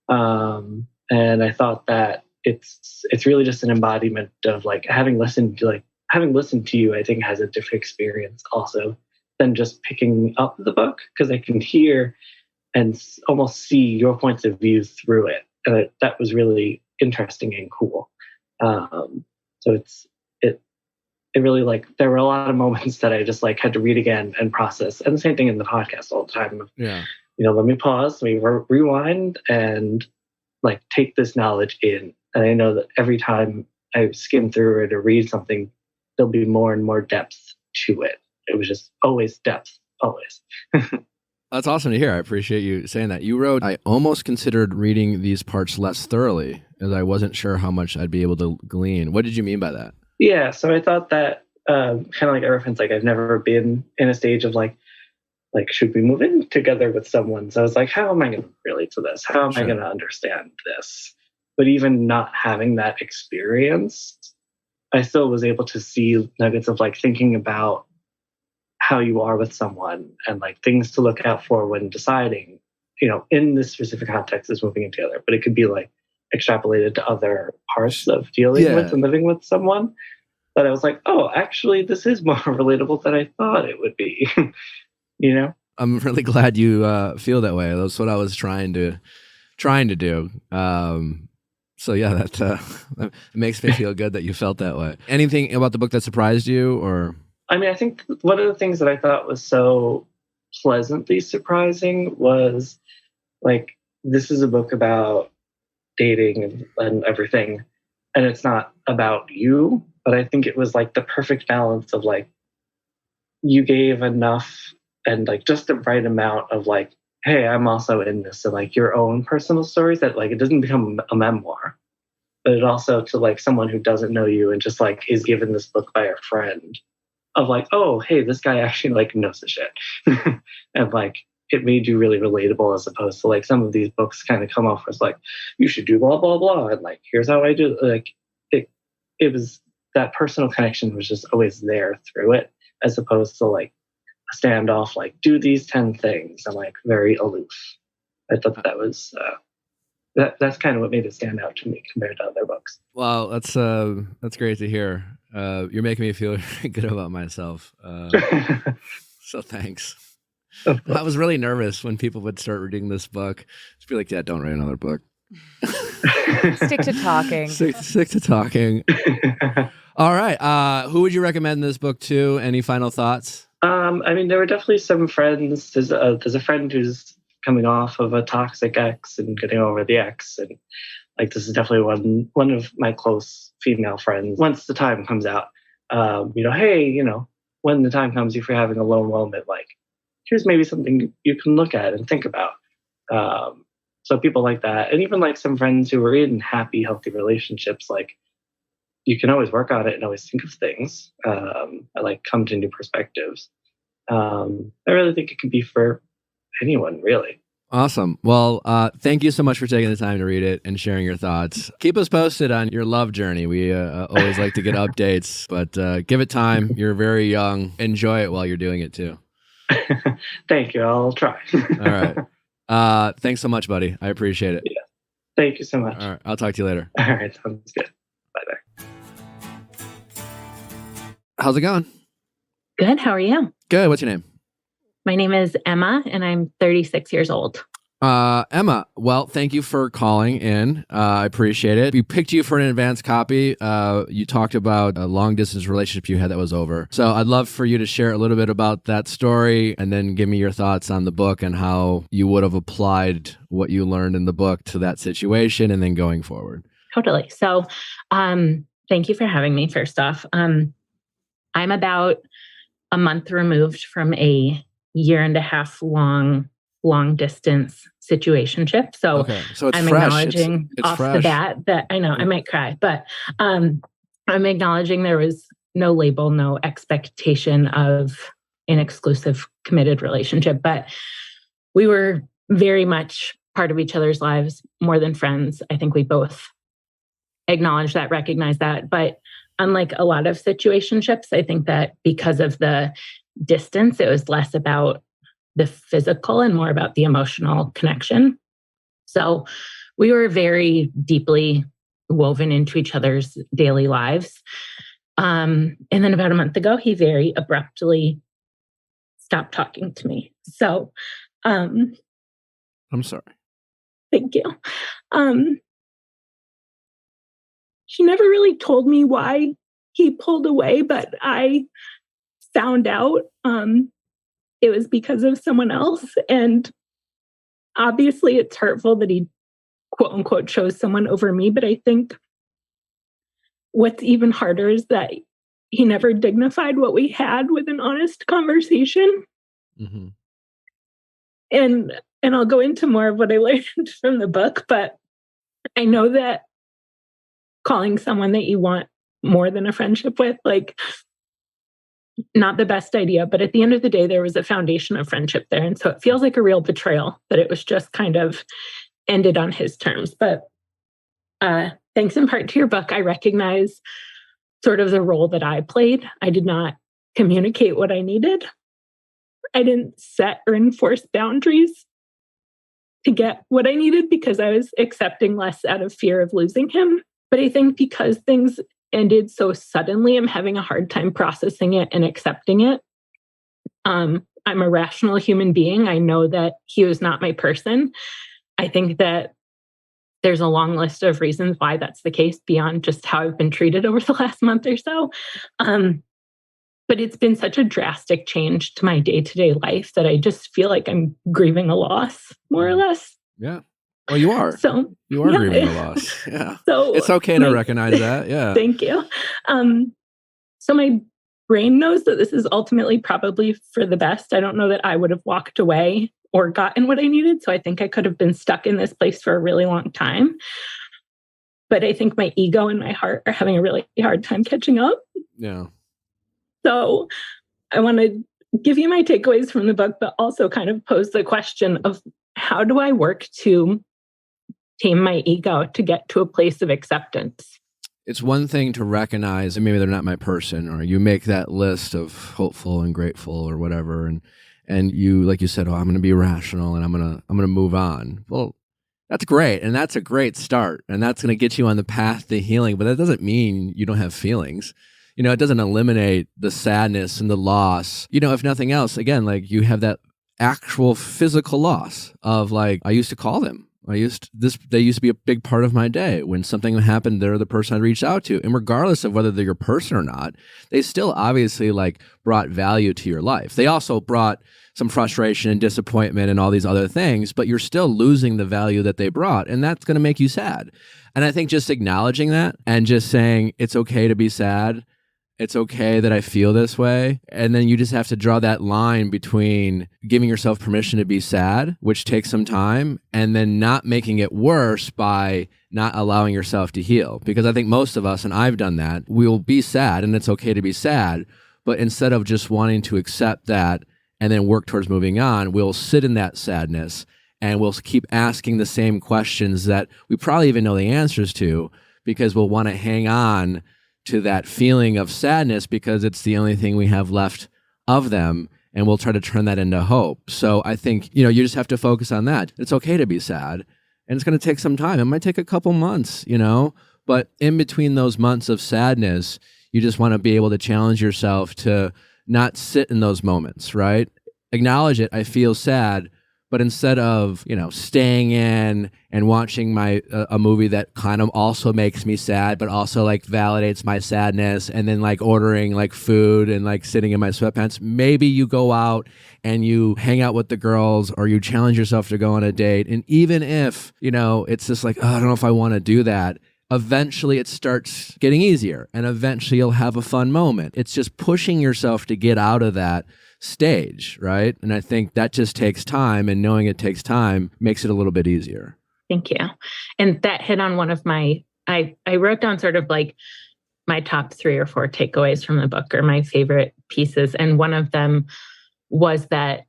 And I thought that it's really just an embodiment of like having listened to you, I think has a different experience also than just picking up the book, because I can hear and almost see your points of view through it. And that was really interesting and cool. So it really like, there were a lot of moments that I just like had to read again and process. And the same thing in the podcast all the time. Yeah. Let me pause, let me rewind and like take this knowledge in. And I know that every time I skim through it or read something, there'll be more and more depth to it. It was just always depth, always. That's awesome to hear. I appreciate you saying that. You wrote, I almost considered reading these parts less thoroughly as I wasn't sure how much I'd be able to glean. What did you mean by that? Yeah, so I thought that kind of like a reference, like I've never been in a stage of like should we move in together with someone? So I was like, how am I going to relate to this? How am I going to understand this? But even not having that experience, I still was able to see nuggets of like thinking about how you are with someone and like things to look out for when deciding, in this specific context is moving in together, but it could be like extrapolated to other parts of dealing with and living with someone. But I was like, oh, actually, this is more relatable than I thought it would be. I'm really glad you feel that way. That's what I was trying to do. So yeah, that makes me feel good that you felt that way. Anything about the book that surprised you, or? I mean, I think one of the things that I thought was so pleasantly surprising was like, this is a book about dating and everything, and it's not about you, but I think it was like the perfect balance of like, you gave enough and like just the right amount of like, hey, I'm also in this, and like your own personal stories that like, it doesn't become a memoir, but it also to like someone who doesn't know you and just like is given this book by a friend of like, oh, hey, this guy actually like knows the shit. And like, it made you really relatable, as opposed to like some of these books kind of come off as like, you should do blah, blah, blah. And like, here's how I do it. Like it was, that personal connection was just always there through it, as opposed to like a standoff, like do these 10 things and like very aloof. I thought that was, that's kind of what made it stand out to me compared to other books. Well, that's great to hear. You're making me feel good about myself. So thanks. I was really nervous when people would start reading this book. Just be like, yeah, don't write another book. Stick to talking. Stick to talking. All right. Who would you recommend this book to? Any final thoughts? I mean, there were definitely some friends. There's a friend who's coming off of a toxic ex and getting over the ex, and like this is definitely one of my close female friends. Once the time comes out, hey, when the time comes, if you're having a low moment, like here's maybe something you can look at and think about. So people like that, and even like some friends who are in happy, healthy relationships, like you can always work on it and always think of things and like come to new perspectives. I really think it could be for anyone, really. Awesome. Well, thank you so much for taking the time to read it and sharing your thoughts. Keep us posted on your love journey. We always like to get updates, but give it time. You're very young. Enjoy it while you're doing it too. Thank you. I'll try. All right. Thanks so much, buddy. I appreciate it. Yeah. Thank you so much. All right. I'll talk to you later. All right. Sounds good. Bye-bye. How's it going? Good. How are you? Good. What's your name? My name is Emma, and I'm 36 years old. Emma, well, thank you for calling in. I appreciate it. We picked you for an advance copy. You talked about a long distance relationship you had that was over. So I'd love for you to share a little bit about that story and then give me your thoughts on the book and how you would have applied what you learned in the book to that situation and then going forward. Totally. So thank you for having me, first off. I'm about a month removed from a 1.5 year long distance situationship. So, so it's I'm fresh. acknowledging It's off fresh. the bat that I know I might cry, but I'm acknowledging there was no label, no expectation of an exclusive committed relationship, but we were very much part of each other's lives, more than friends. I think we both acknowledge that, recognize that. But unlike a lot of situationships, I think that because of the distance, it was less about the physical and more about the emotional connection. So we were very deeply woven into each other's daily lives. And then about a month ago, he very abruptly stopped talking to me. So I'm sorry. thank you. He never really told me why he pulled away, but I found out it was because of someone else. And obviously it's hurtful that he, quote unquote, chose someone over me. But I think what's even harder is that he never dignified what we had with an honest conversation. Mm-hmm. And I'll go into more of what I learned from the book, but I know that calling someone that you want more than a friendship with, like, not the best idea, but at the end of the day, there was a foundation of friendship there. And so it feels like a real betrayal that it was just kind of ended on his terms. But thanks in part to your book, I recognize sort of the role that I played. I did not communicate what I needed. I didn't set or enforce boundaries to get what I needed because I was accepting less out of fear of losing him. But I think because things ended so suddenly, I'm having a hard time processing it and accepting it. I'm a rational human being. I know that he was not my person. I think that there's a long list of reasons why that's the case beyond just how I've been treated over the last month or so. But it's been such a drastic change to my day-to-day life that I just feel like I'm grieving a loss, more or less. Yeah. Well, you are. So you are grieving a loss. Yeah. So it's okay to recognize that. Yeah. Thank you. So my brain knows that this is ultimately probably for the best. I don't know that I would have walked away or gotten what I needed. So I think I could have been stuck in this place for a really long time. But I think my ego and my heart are having a really hard time catching up. Yeah. So I want to give you my takeaways from the book, but also kind of pose the question of how do I work to tame my ego to get to a place of acceptance? It's one thing to recognize that maybe they're not my person, or you make that list of hopeful and grateful or whatever, and you, like you said, oh, I'm going to be rational and I'm going to move on. Well, that's great, and that's a great start, and that's going to get you on the path to healing. But that doesn't mean you don't have feelings. You know, it doesn't eliminate the sadness and the loss. You know, if nothing else, again, like you have that actual physical loss of, like, I used to call them. They used to be a big part of my day. When something happened, they're the person I'd reach out to. And regardless of whether they're your person or not, they still obviously like brought value to your life. They also brought some frustration and disappointment and all these other things, but you're still losing the value that they brought. And that's going to make you sad. And I think just acknowledging that and just saying, it's okay to be sad. It's okay that I feel this way. And then you just have to draw that line between giving yourself permission to be sad, which takes some time, and then not making it worse by not allowing yourself to heal. Because I think most of us, and I've done that, we'll be sad and it's okay to be sad. But instead of just wanting to accept that and then work towards moving on, we'll sit in that sadness And we'll keep asking the same questions that we probably even know the answers to, because we'll want to hang on to that feeling of sadness because it's the only thing we have left of them. And we'll try to turn that into hope. So I think, you just have to focus on that. It's okay to be sad. And it's going to take some time. It might take a couple months, but in between those months of sadness, you just want to be able to challenge yourself to not sit in those moments, right? Acknowledge it. I feel sad. But instead of, staying in and watching a movie that kind of also makes me sad, but also like validates my sadness, and then like ordering like food and like sitting in my sweatpants, maybe you go out and you hang out with the girls, or you challenge yourself to go on a date. And even if, it's just like, oh, I don't know if I want to do that, eventually it starts getting easier, and eventually you'll have a fun moment. It's just pushing yourself to get out of that stage, right? And I think that just takes time, and knowing it takes time makes it a little bit easier. Thank you. And that hit on one of I wrote down sort of like my top 3 or 4 takeaways from the book, or my favorite pieces. And one of them was that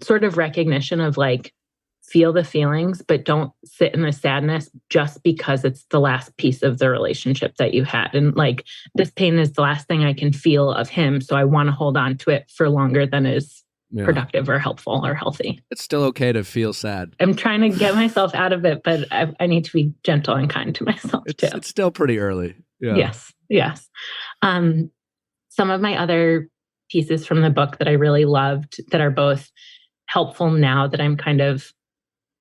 sort of recognition of like, feel the feelings, but don't sit in the sadness just because it's the last piece of the relationship that you had. And like, this pain is the last thing I can feel of him, so I want to hold on to it for longer than is productive or helpful or healthy. It's still okay to feel sad. I'm trying to get myself out of it, but I need to be gentle and kind to myself too. It's still pretty early. Yeah. Yes. Some of my other pieces from the book that I really loved, that are both helpful now that I'm kind of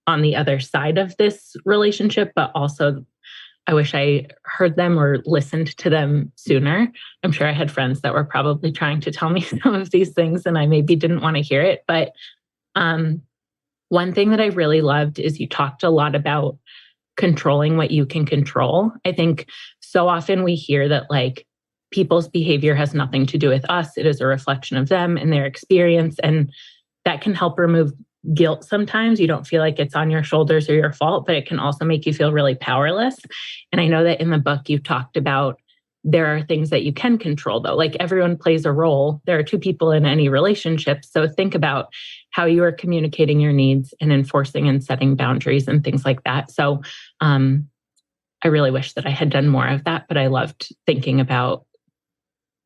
on the other side of this relationship, but also I wish I heard them or listened to them sooner. I'm sure I had friends that were probably trying to tell me some of these things, and I maybe didn't want to hear it. But one thing that I really loved is you talked a lot about controlling what you can control. I think so often we hear that like people's behavior has nothing to do with us. It is a reflection of them and their experience. And that can help remove guilt sometimes. You don't feel like it's on your shoulders or your fault, but it can also make you feel really powerless. And I know that in the book you talked about there are things that you can control though. Like everyone plays a role. There are 2 people in any relationship. So think about how you are communicating your needs and enforcing and setting boundaries and things like that. So I really wish that I had done more of that, but I loved thinking about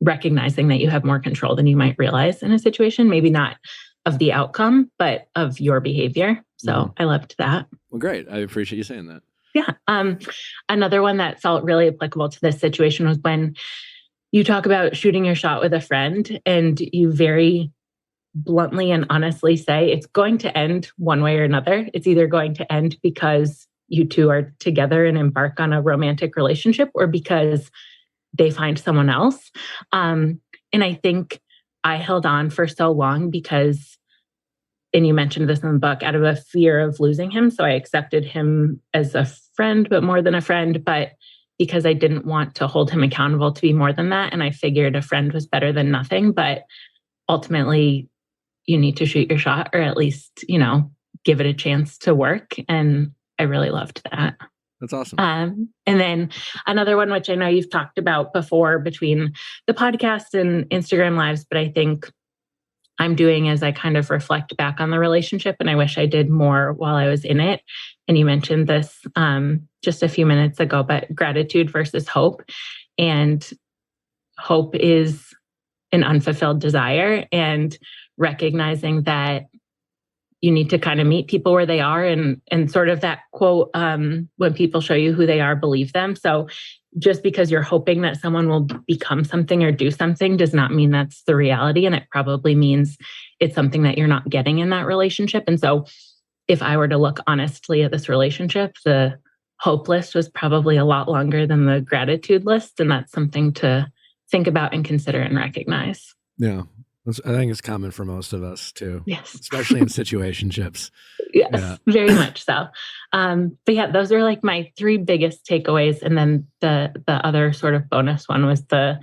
recognizing that you have more control than you might realize in a situation, maybe not of the outcome, but of your behavior. So I loved that. Well, great. I appreciate you saying that. Yeah. Another one that felt really applicable to this situation was when you talk about shooting your shot with a friend, and you very bluntly and honestly say it's going to end one way or another. It's either going to end because you 2 are together and embark on a romantic relationship, or because they find someone else. And I think I held on for so long because, and you mentioned this in the book, out of a fear of losing him. So I accepted him as a friend, but more than a friend, but because I didn't want to hold him accountable to be more than that. And I figured a friend was better than nothing. But ultimately, you need to shoot your shot, or at least, give it a chance to work. And I really loved that. That's awesome. And then another one, which I know you've talked about before between the podcast and Instagram lives, but I think I'm doing as I kind of reflect back on the relationship, and I wish I did more while I was in it. And you mentioned this just a few minutes ago, but gratitude versus hope. And hope is an unfulfilled desire, and recognizing that you need to kind of meet people where they are, and sort of that quote, when people show you who they are, believe them. So just because you're hoping that someone will become something or do something does not mean that's the reality. And it probably means it's something that you're not getting in that relationship. And so if I were to look honestly at this relationship, the hope list was probably a lot longer than the gratitude list. And that's something to think about and consider and recognize. Yeah. I think it's common for most of us too. Yes. Especially in situationships. Yes, yeah. Very much so. But yeah, those are like my 3 biggest takeaways. And then the other sort of bonus one was the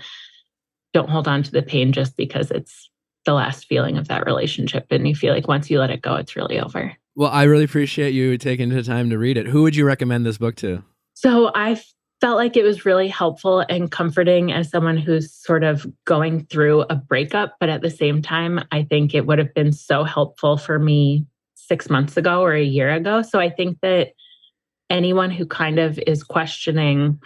don't hold on to the pain just because it's the last feeling of that relationship. And you feel like once you let it go, it's really over. Well, I really appreciate you taking the time to read it. Who would you recommend this book to? So I felt like it was really helpful and comforting as someone who's sort of going through a breakup. But at the same time, I think it would have been so helpful for me 6 months ago or a year ago. So I think that anyone who kind of is questioning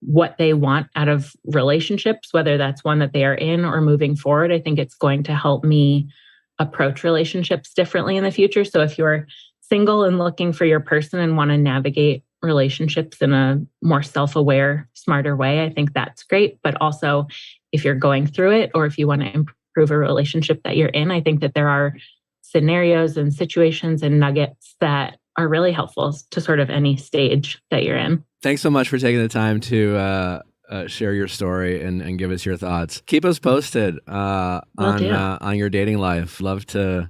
what they want out of relationships, whether that's one that they are in or moving forward, I think it's going to help me approach relationships differently in the future. So if you're single and looking for your person and want to navigate relationships in a more self-aware, smarter way, I think that's great. But also, if you're going through it or if you want to improve a relationship that you're in, I think that there are scenarios and situations and nuggets that are really helpful to sort of any stage that you're in. Thanks so much for taking the time to share your story and give us your thoughts. Keep us posted on your dating life. Love to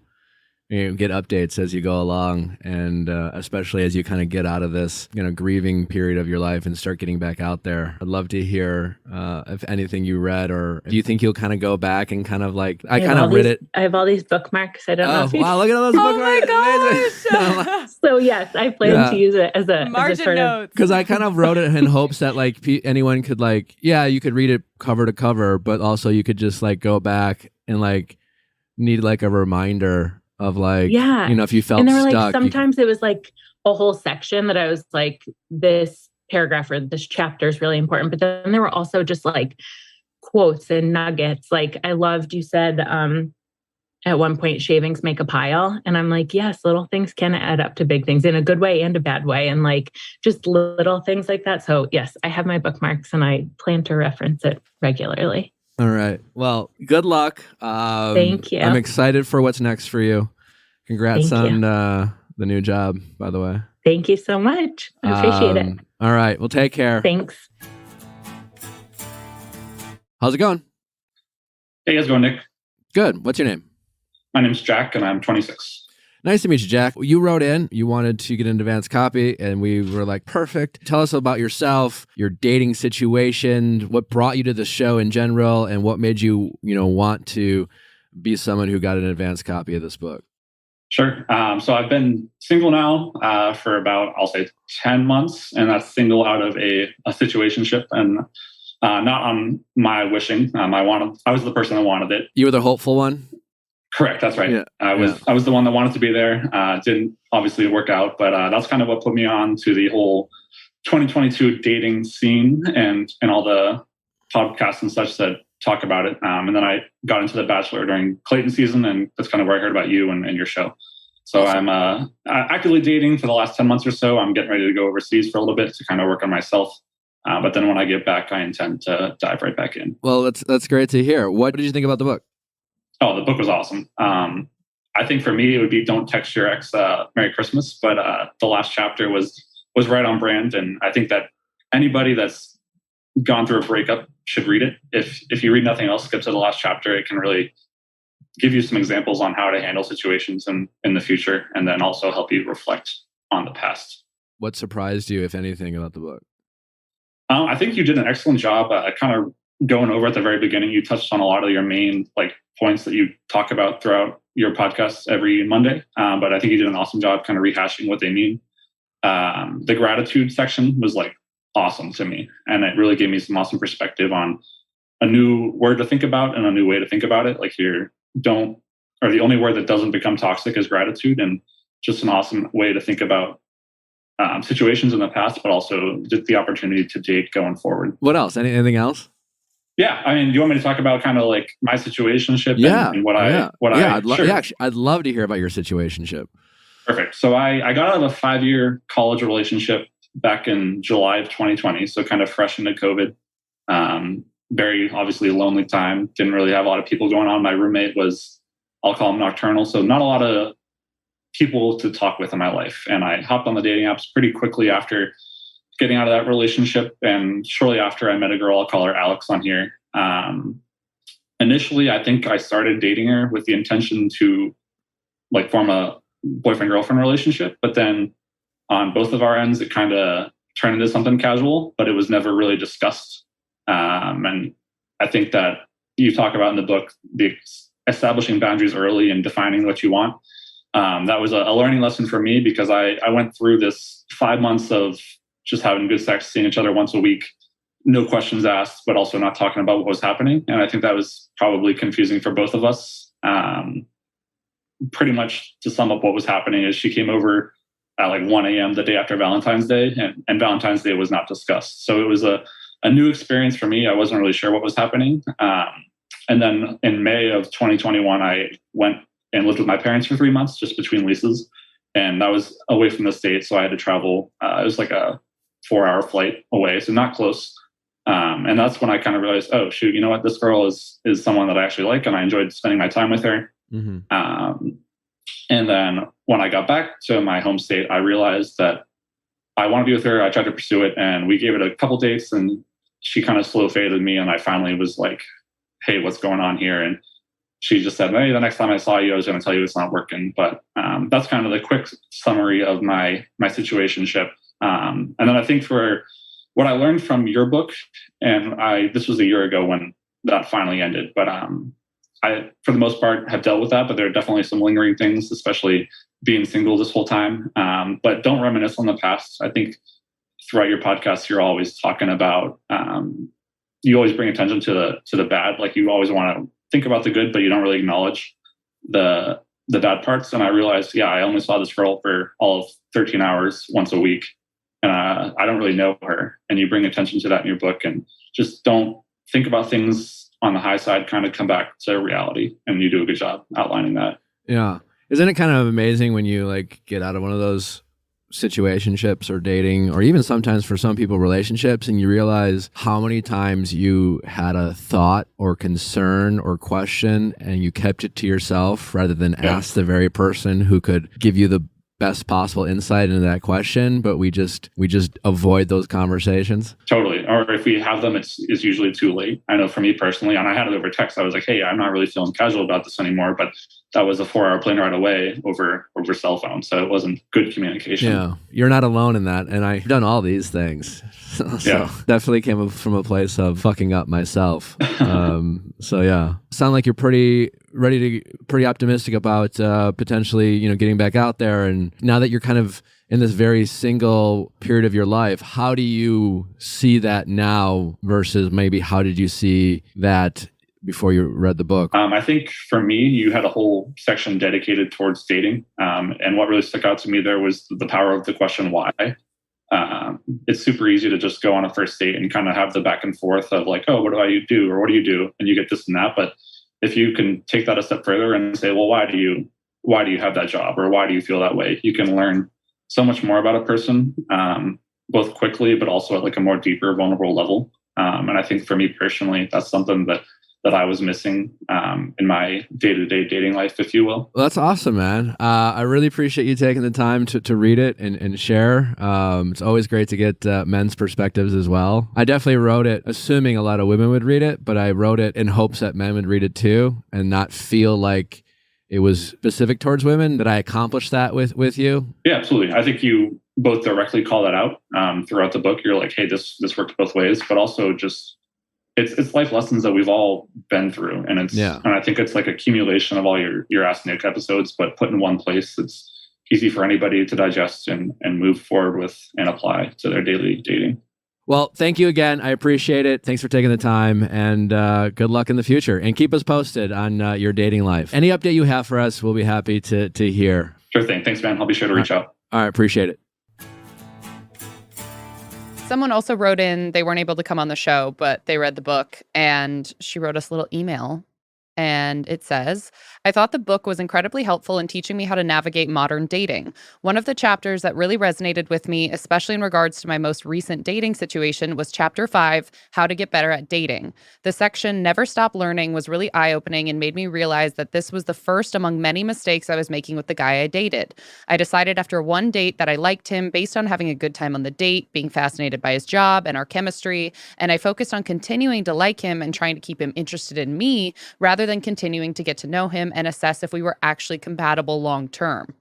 get updates as you go along, and especially as you kind of get out of this grieving period of your life and start getting back out there. I'd love to hear if anything you read, or do you think you'll kind of go back and kind of like I kind of read it. I have all these bookmarks. I don't know. If wow! Look at all those bookmarks! Oh my gosh! So yes, I plan to use it as a margin notes. Because I kind of wrote it in hopes that like anyone could you could read it cover to cover, but also you could just like go back and like need like a reminder of like, if you felt and there were stuck. Like, sometimes it was like a whole section that I was like, this paragraph or this chapter is really important. But then there were also just like quotes and nuggets. Like I loved, you said at one point, shavings make a pile. And I'm like, yes, little things can add up to big things in a good way and a bad way. And like just little things like that. So yes, I have my bookmarks and I plan to reference it regularly. All right. Well, good luck. Thank you. I'm excited for what's next for you. Congrats on the new job, by the way. Thank you so much. I appreciate it. All right. Well, take care. Thanks. How's it going? Hey, how's it going, Nick? Good. What's your name? My name's Jack, and I'm 26. Nice to meet you, Jack. You wrote in, you wanted to get an advance copy, and we were like, perfect. Tell us about yourself, your dating situation, what brought you to the show in general, and what made you, want to be someone who got an advance copy of this book. Sure. So I've been single now for about, I'll say 10 months, and that's single out of a situationship, and not on my wishing. I was the person that wanted it. You were the hopeful one? Correct. That's right. Yeah. I was the one that wanted to be there. Didn't obviously work out, but that's kind of what put me on to the whole 2022 dating scene and all the podcasts and such that talk about it. And then I got into The Bachelor during Clayton season, and that's kind of where I heard about you and your show. So awesome. I'm actively dating for the last 10 months or so. I'm getting ready to go overseas for a little bit to kind of work on myself. But then when I get back, I intend to dive right back in. Well, that's great to hear. What did you think about the book? Oh, the book was awesome. I think for me, it would be Don't Text Your Ex Merry Christmas. But the last chapter was right on brand. And I think that anybody that's gone through a breakup should read it. If you read nothing else, skip to the last chapter. It can really give you some examples on how to handle situations in the future, and then also help you reflect on the past. What surprised you, if anything, about the book? I think you did an excellent job kind of going over at the very beginning. You touched on a lot of your main points that you talk about throughout your podcast every Monday. But I think you did an awesome job kind of rehashing what they mean. The gratitude section was awesome to me. And it really gave me some awesome perspective on a new word to think about and a new way to think about it. The only word that doesn't become toxic is gratitude, and just an awesome way to think about situations in the past, but also just the opportunity to date going forward. What else? Anything else? Yeah, I mean, do you want me to talk about kind of my situationship and what I'd love to hear about your situationship. Perfect. So I got out of a 5-year college relationship back in July of 2020. So kind of fresh into COVID. Very obviously lonely time. Didn't really have a lot of people going on. My roommate was, I'll call him nocturnal. So not a lot of people to talk with in my life. And I hopped on the dating apps pretty quickly after getting out of that relationship. And shortly after, I met a girl, I'll call her Alex on here. Initially, I think I started dating her with the intention to form a boyfriend-girlfriend relationship. But then on both of our ends, it kind of turned into something casual, but it was never really discussed. And I think that you talk about in the book, the establishing boundaries early and defining what you want. That was a learning lesson for me, because I went through this 5 months of just having good sex, seeing each other once a week, no questions asked, but also not talking about what was happening. And I think that was probably confusing for both of us. pretty much to sum up what was happening is she came over at like 1 a.m. the day after Valentine's Day, and Valentine's Day was not discussed. So it was a new experience for me. I wasn't really sure what was happening. And then in May of 2021, I went and lived with my parents for 3 months, just between leases. And that was away from the state, so I had to travel. It was like a 4-hour flight away, so not close. And that's when I kind of realized, oh shoot, you know what? This girl is someone that I actually like, and I enjoyed spending my time with her. And then when I got back to my home state, I realized that I want to be with her. I tried to pursue it, and we gave it a couple dates, and she kind of slow faded me. And I finally was like, hey, what's going on here? And she just said, hey, the next time I saw you, I was going to tell you it's not working. But that's kind of the quick summary of my situationship. And then I think for what I learned from your book, and this was a year ago when that finally ended, but I, for the most part, have dealt with that, but there are definitely some lingering things, especially being single this whole time. But don't reminisce on the past. I think throughout your podcast, you're always talking about, you always bring attention to the bad. Like you always want to think about the good, but you don't really acknowledge the bad parts. And I realized, I only saw this girl for all of 13 hours once a week. And I don't really know her. And you bring attention to that in your book, and just don't think about things on the high side, kind of come back to reality. And you do a good job outlining that. Yeah. Isn't it kind of amazing when you like get out of one of those situationships or dating, or even sometimes for some people relationships, and you realize how many times you had a thought or concern or question and you kept it to yourself rather than ask the very person who could give you the best possible insight into that question, but we just avoid those conversations. Totally. Or if we have them, it's usually too late. I know for me personally, and I had it over text. I was like, hey, I'm not really feeling casual about this anymore, but that was a 4-hour plane ride away over cell phone. So it wasn't good communication. Yeah. You're not alone in that. And I've done all these things. So definitely came from a place of fucking up myself. So yeah. Sound like you're pretty optimistic about potentially, getting back out there. And now that you're kind of in this very single period of your life, how do you see that now versus maybe how did you see that before you read the book? I think for me, you had a whole section dedicated towards dating. And what really stuck out to me there was the power of the question, why? It's super easy to just go on a first date and kind of have the back and forth of like, oh, what do you do? Or what do you do? And you get this and that. But if you can take that a step further and say, well, why do you have that job? Or why do you feel that way? You can learn so much more about a person, both quickly, but also at like a more deeper, vulnerable level. And I think for me personally, that's something that I was missing in my day-to-day dating life, if you will. Well, that's awesome, man. I really appreciate you taking the time to read it and share. It's always great to get men's perspectives as well. I definitely wrote it assuming a lot of women would read it, but I wrote it in hopes that men would read it too and not feel like it was specific towards women, that I accomplished that with you. Yeah, absolutely. I think you both directly call that out throughout the book. You're like, hey, this worked both ways, but also just it's life lessons that we've all been through. And and I think it's like accumulation of all your Ask Nick episodes, but put in one place. It's easy for anybody to digest and move forward with and apply to their daily dating. Well, thank you again. I appreciate it. Thanks for taking the time, and good luck in the future. And keep us posted on your dating life. Any update you have for us, we'll be happy to hear. Sure thing. Thanks, man. I'll be sure to reach out. All right. Appreciate it. Someone also wrote in, they weren't able to come on the show, but they read the book, and she wrote us a little email. And it says, I thought the book was incredibly helpful in teaching me how to navigate modern dating. One of the chapters that really resonated with me, especially in regards to my most recent dating situation, was Chapter 5, How to Get Better at Dating. The section, Never Stop Learning, was really eye-opening and made me realize that this was the first among many mistakes I was making with the guy I dated. I decided after one date that I liked him based on having a good time on the date, being fascinated by his job and our chemistry, and I focused on continuing to like him and trying to keep him interested in me rather than continuing to get to know him and assess if we were actually compatible long term.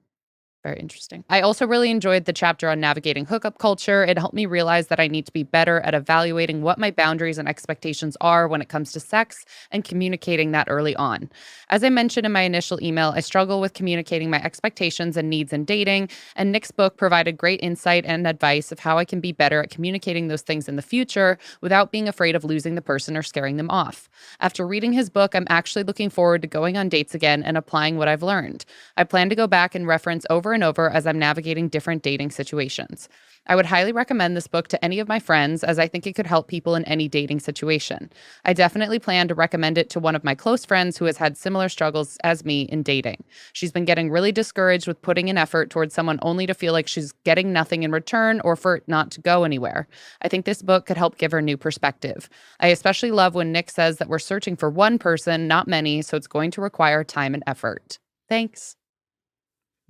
Very interesting. I also really enjoyed the chapter on navigating hookup culture. It helped me realize that I need to be better at evaluating what my boundaries and expectations are when it comes to sex and communicating that early on. As I mentioned in my initial email, I struggle with communicating my expectations and needs in dating, and Nick's book provided great insight and advice of how I can be better at communicating those things in the future without being afraid of losing the person or scaring them off. After reading his book, I'm actually looking forward to going on dates again and applying what I've learned. I plan to go back and reference over and over as I'm navigating different dating situations. I would highly recommend this book to any of my friends, as I think it could help people in any dating situation. I definitely plan to recommend it to one of my close friends who has had similar struggles as me in dating. She's been getting really discouraged with putting in effort towards someone only to feel like she's getting nothing in return or for it not to go anywhere. I think this book could help give her new perspective. I especially love when Nick says that we're searching for one person, not many, so it's going to require time and effort. Thanks.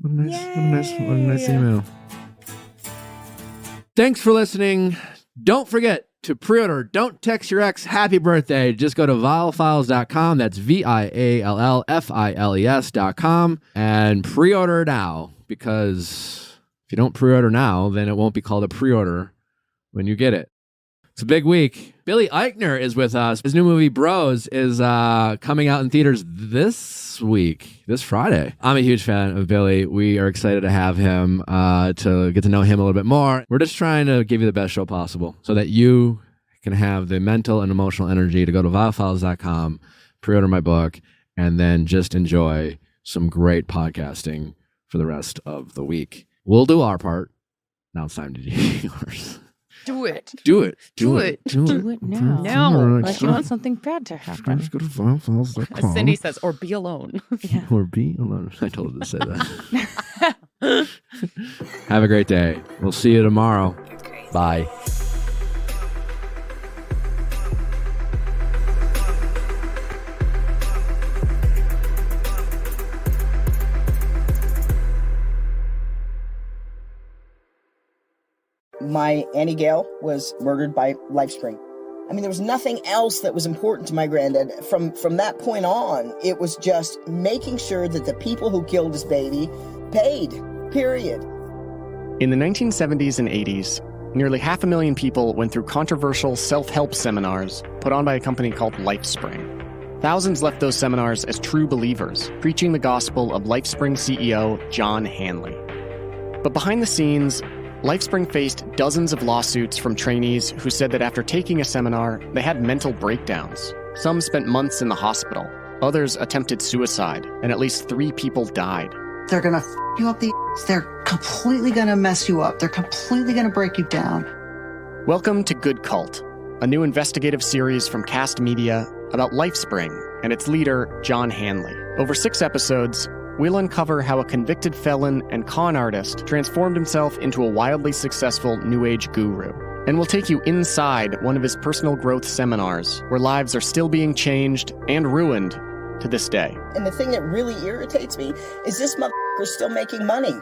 What a nice email. Thanks for listening. Don't forget to pre-order Don't Text Your Ex Happy Birthday. Just go to viallfiles.com. That's VIALLFILES.com and pre-order now, because if you don't pre-order now, then it won't be called a pre-order when you get it. It's a big week. Billy Eichner is with us. His new movie, Bros, is coming out in theaters this Friday. I'm a huge fan of Billy. We are excited to have him, to get to know him a little bit more. We're just trying to give you the best show possible so that you can have the mental and emotional energy to go to viallfiles.com, pre-order my book, and then just enjoy some great podcasting for the rest of the week. We'll do our part. Now it's time to do yours. Do it. Do it. Do it now. No. Like you want something bad to happen. Just go to viallfiles.com. As Cindy says, or be alone. Yeah. Or be alone. I told her to say that. Have a great day. We'll see you tomorrow. Bye. My Auntie Gail was murdered by LifeSpring. I mean, there was nothing else that was important to my granddad. From that point on, it was just making sure that the people who killed his baby paid, period. In the 1970s and 80s, nearly 500,000 people went through controversial self-help seminars put on by a company called LifeSpring. Thousands left those seminars as true believers, preaching the gospel of LifeSpring CEO John Hanley. But behind the scenes, LifeSpring faced dozens of lawsuits from trainees who said that after taking a seminar, they had mental breakdowns. Some spent months in the hospital. Others attempted suicide, and at least 3 people died. They're gonna f you up the ass. They're completely gonna mess you up. They're completely gonna break you down. Welcome to Good Cult, a new investigative series from Cast Media about LifeSpring and its leader, John Hanley. Over 6 episodes, we'll uncover how a convicted felon and con artist transformed himself into a wildly successful New Age guru. And we'll take you inside one of his personal growth seminars, where lives are still being changed and ruined to this day. And the thing that really irritates me is this motherfucker's still making money.